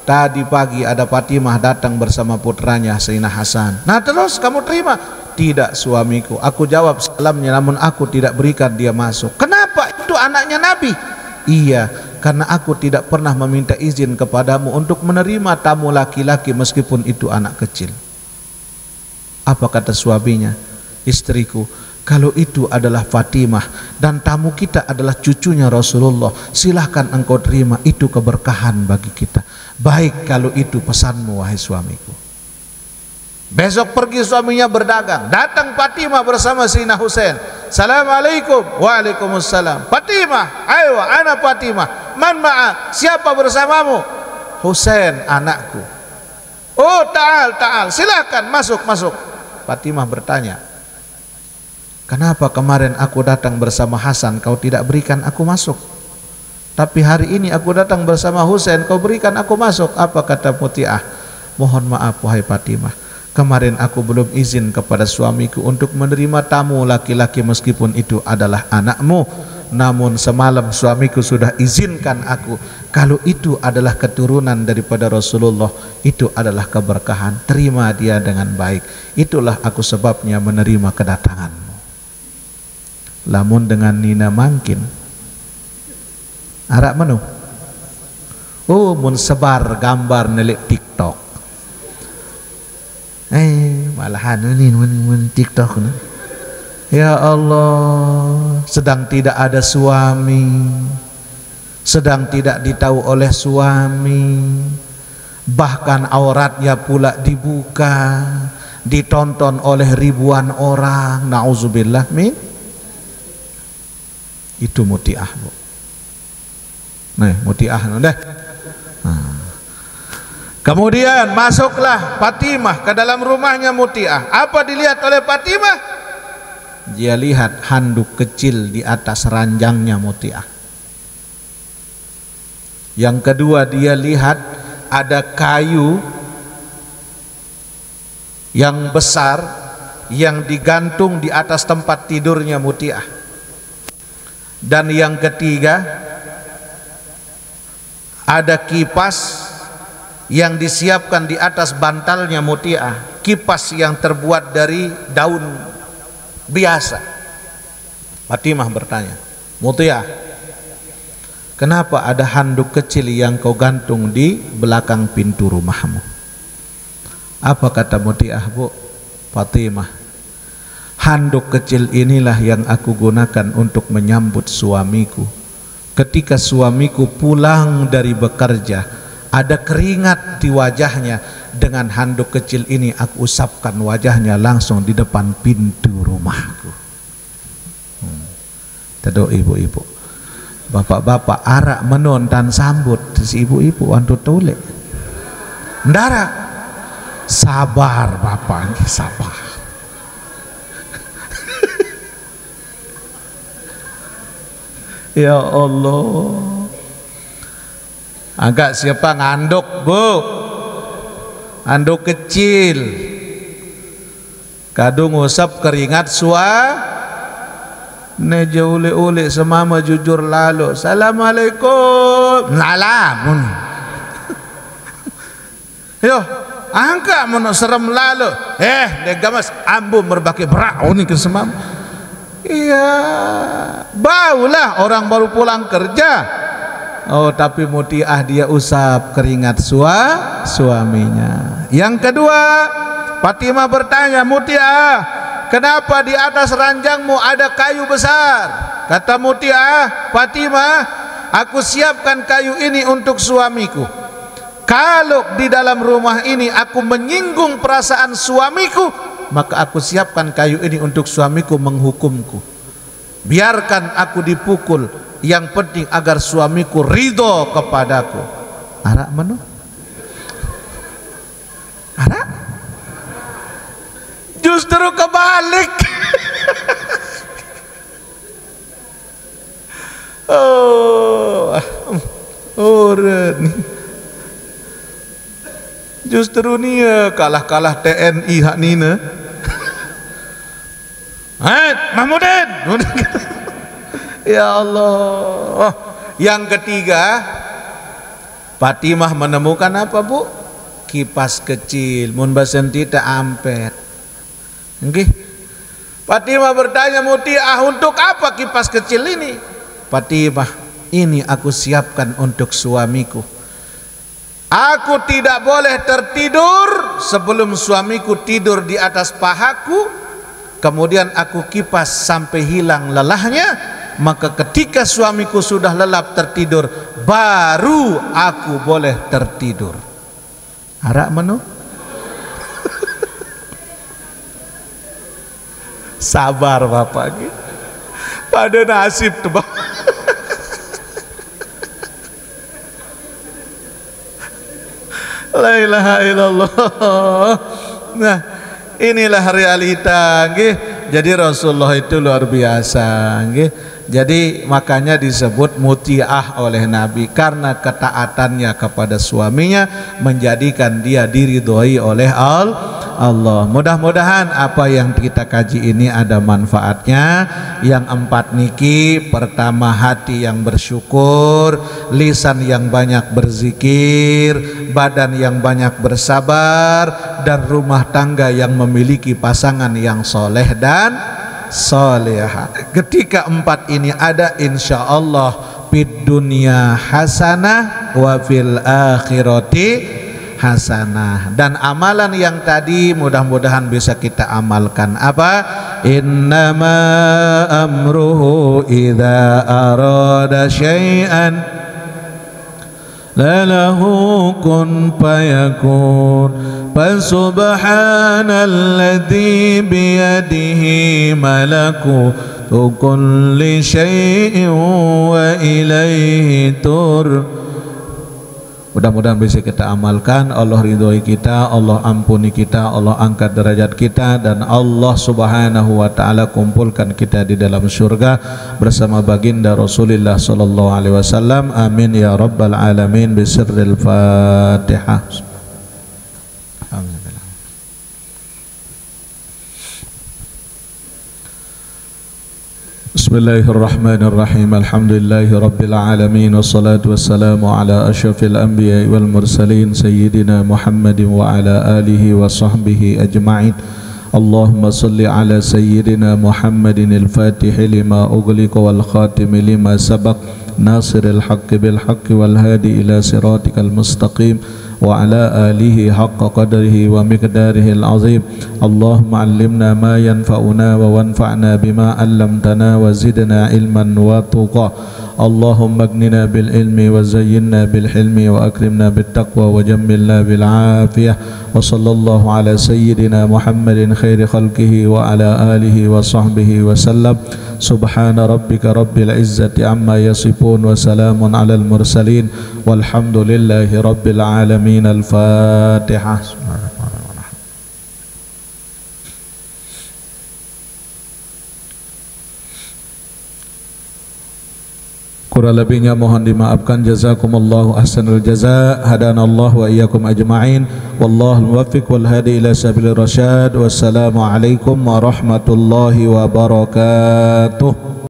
tadi pagi ada Fatimah datang bersama putranya Sayyidina Hasan. Nah terus kamu terima? Tidak suamiku, aku jawab salamnya namun aku tidak berikan dia masuk. Kenapa? Itu anaknya Nabi. Iya, karena aku tidak pernah meminta izin kepadamu untuk menerima tamu laki-laki meskipun itu anak kecil. Apa kata suaminya? Istriku, Kalau itu adalah Fatimah dan tamu kita adalah cucunya Rasulullah, silahkan engkau terima, itu keberkahan bagi kita. Baik kalau itu pesanmu wahai suamiku. Besok pergi suaminya berdagang, datang Fatimah bersama Sayyidina Husain. Assalamualaikum. Waalaikumsalam. Fatimah, ayo ana Fatimah. Man ma'a, siapa bersamamu? Husain anakku. Oh ta'al, silahkan masuk. Fatimah bertanya, kenapa kemarin aku datang bersama Hasan kau tidak berikan aku masuk, tapi hari ini aku datang bersama Husain kau berikan aku masuk? Apa kata Muti'ah? Mohon maaf wahai Fatimah, kemarin aku belum izin kepada suamiku untuk menerima tamu laki-laki meskipun itu adalah anakmu. Namun semalam suamiku sudah izinkan aku. Kalau itu adalah keturunan daripada Rasulullah, itu adalah keberkahan, terima dia dengan baik. Itulah aku sebabnya menerima kedatanganmu. Lamun dengan Nina Mangkin arak menu, oh mun sebar gambar nelik TikTok, malahan ini TikTok nih. Ya Allah, sedang tidak ada suami, sedang tidak ditahu oleh suami, bahkan auratnya pula dibuka, ditonton oleh ribuan orang. Nauzubillah min. Itu Muti'ah, Bu. Nih, Muti'ah deh. Kemudian masuklah Fatimah ke dalam rumahnya Muti'ah. Apa dilihat oleh Fatimah? Dia lihat handuk kecil di atas ranjangnya Muti'ah. Yang kedua, dia lihat ada kayu yang besar yang digantung di atas tempat tidurnya Muti'ah. Dan yang ketiga, ada kipas yang disiapkan di atas bantalnya Muti'ah. Kipas yang terbuat dari daun biasa. Fatimah bertanya, Muti'ah, kenapa ada handuk kecil yang kau gantung di belakang pintu rumahmu? Apa kata Muti'ah, Bu? Fatimah, handuk kecil inilah yang aku gunakan untuk menyambut suamiku. Ketika suamiku pulang dari bekerja, ada keringat di wajahnya. Dengan handuk kecil ini aku usapkan wajahnya langsung di depan pintu rumahku. Teduh ibu-ibu, bapak-bapak arak menonton sambut si ibu-ibu wantu tolek. Ndara, sabar bapak, sabar. Ya Allah, agak siapa nganduk, Bu? Anduk kecil, kadung usap keringat neja ule-ule semama jujur lalu. Assalamualaikum. Nalamun. Yo, angka mana serem lalu. Degamas ambu merbaki berak ini ke semam. Iya, baulah orang baru pulang kerja. Oh, tapi Muti'ah dia usap keringat suaminya. Yang kedua, Fatimah bertanya, Muti'ah, kenapa di atas ranjangmu ada kayu besar? Kata Muti'ah, Fatimah, aku siapkan kayu ini untuk suamiku. Kalau di dalam rumah ini aku menyinggung perasaan suamiku, maka aku siapkan kayu ini untuk suamiku menghukumku. Biarkan aku dipukul, yang penting agar suamiku ridho kepadaku. Arak menu? Arak? Justru kebalik. Justru nih kalah-kalah TNI hak nina. Mahmudin. Ya Allah. Yang ketiga, Fatimah menemukan apa, Bu? Kipas kecil, mun basen tita ampet. Nggih. Fatimah bertanya, Muti'ah, untuk apa kipas kecil ini? Fatimah, ini aku siapkan untuk suamiku. Aku tidak boleh tertidur sebelum suamiku tidur di atas pahaku. kemudian aku kipas sampai hilang lelahnya, maka ketika suamiku sudah lelap tertidur, baru aku boleh tertidur. Arak menu? Sabar bapak gitu. Pada nasib tuh bapak. La ilaha illallah. Nah, inilah realita nggih. Jadi Rasulullah itu luar biasa nggih. Jadi makanya disebut mutiah oleh Nabi, karena ketaatannya kepada suaminya menjadikan dia diridhoi oleh Allah. Mudah-mudahan apa yang kita kaji ini ada manfaatnya. Yang 4 niki, pertama hati yang bersyukur, lisan yang banyak berzikir, badan yang banyak bersabar, dan rumah tangga yang memiliki pasangan yang soleh dan solehah. Ketika 4 ini ada, insya Allah fid dunya hasanah wa fil akhirati hasanah. Dan amalan yang tadi mudah-mudahan bisa kita amalkan. Apa? Innama amruhu idza arada syai'an lalahu kun fayakun. Fasubhanalladzi biyadihi malakutu kulli syai'in wa ilaihi Mudah-mudahan bisa kita amalkan. Allah ridhoi kita, Allah ampuni kita, Allah angkat derajat kita, dan Allah subhanahu wa ta'ala kumpulkan kita di dalam surga bersama baginda Rasulullah sallallahu alaihi wasallam. Amin ya rabbal alamin. Bisirril Fatihah. Bismillahirrahmanirrahim. Alhamdulillahi rabbil alamin, wassalatu wassalamu ala asyrafil anbiya'i wal mursalin sayyidina Muhammadin wa ala alihi wa sahbihi ajma'in. Allahumma salli ala sayyidina Muhammadin al-fatihi lima ughliqa wal khatimi lima sabaq nasiril haqqi bil haqqi wal hadi ila siratikal mustaqim wa ala alihi haqqa qadrihi wa miqdarihil azim. Allahumma allimna ma yanfa'una wa wanfa'na bima 'allamtana wa zidna ilman wa tuqa. Allahumma aghnina bil ilmi wa zayyinna bil hilmi wa akrimna bit taqwa wa jammilna bil afiyah. Wa sallallahu ala sayyidina Muhammadin khairi khalqihi wa ala alihi wa sahbihi wa sallam. Subhana rabbika rabbil izzati amma yasifun wa salamun alal mursalin walhamdulillahi rabbil alamin. Al-Fatihah. Kurang lebihnya mohon dimaafkan. Jazakumullahu ahsanul jazaa. Hadanallahu wa iyyakum ajma'in. Wallahu muwaffiq wal hadi ila sabilir rasyad. Wassalamu alaikum warahmatullahi wabarakatuh.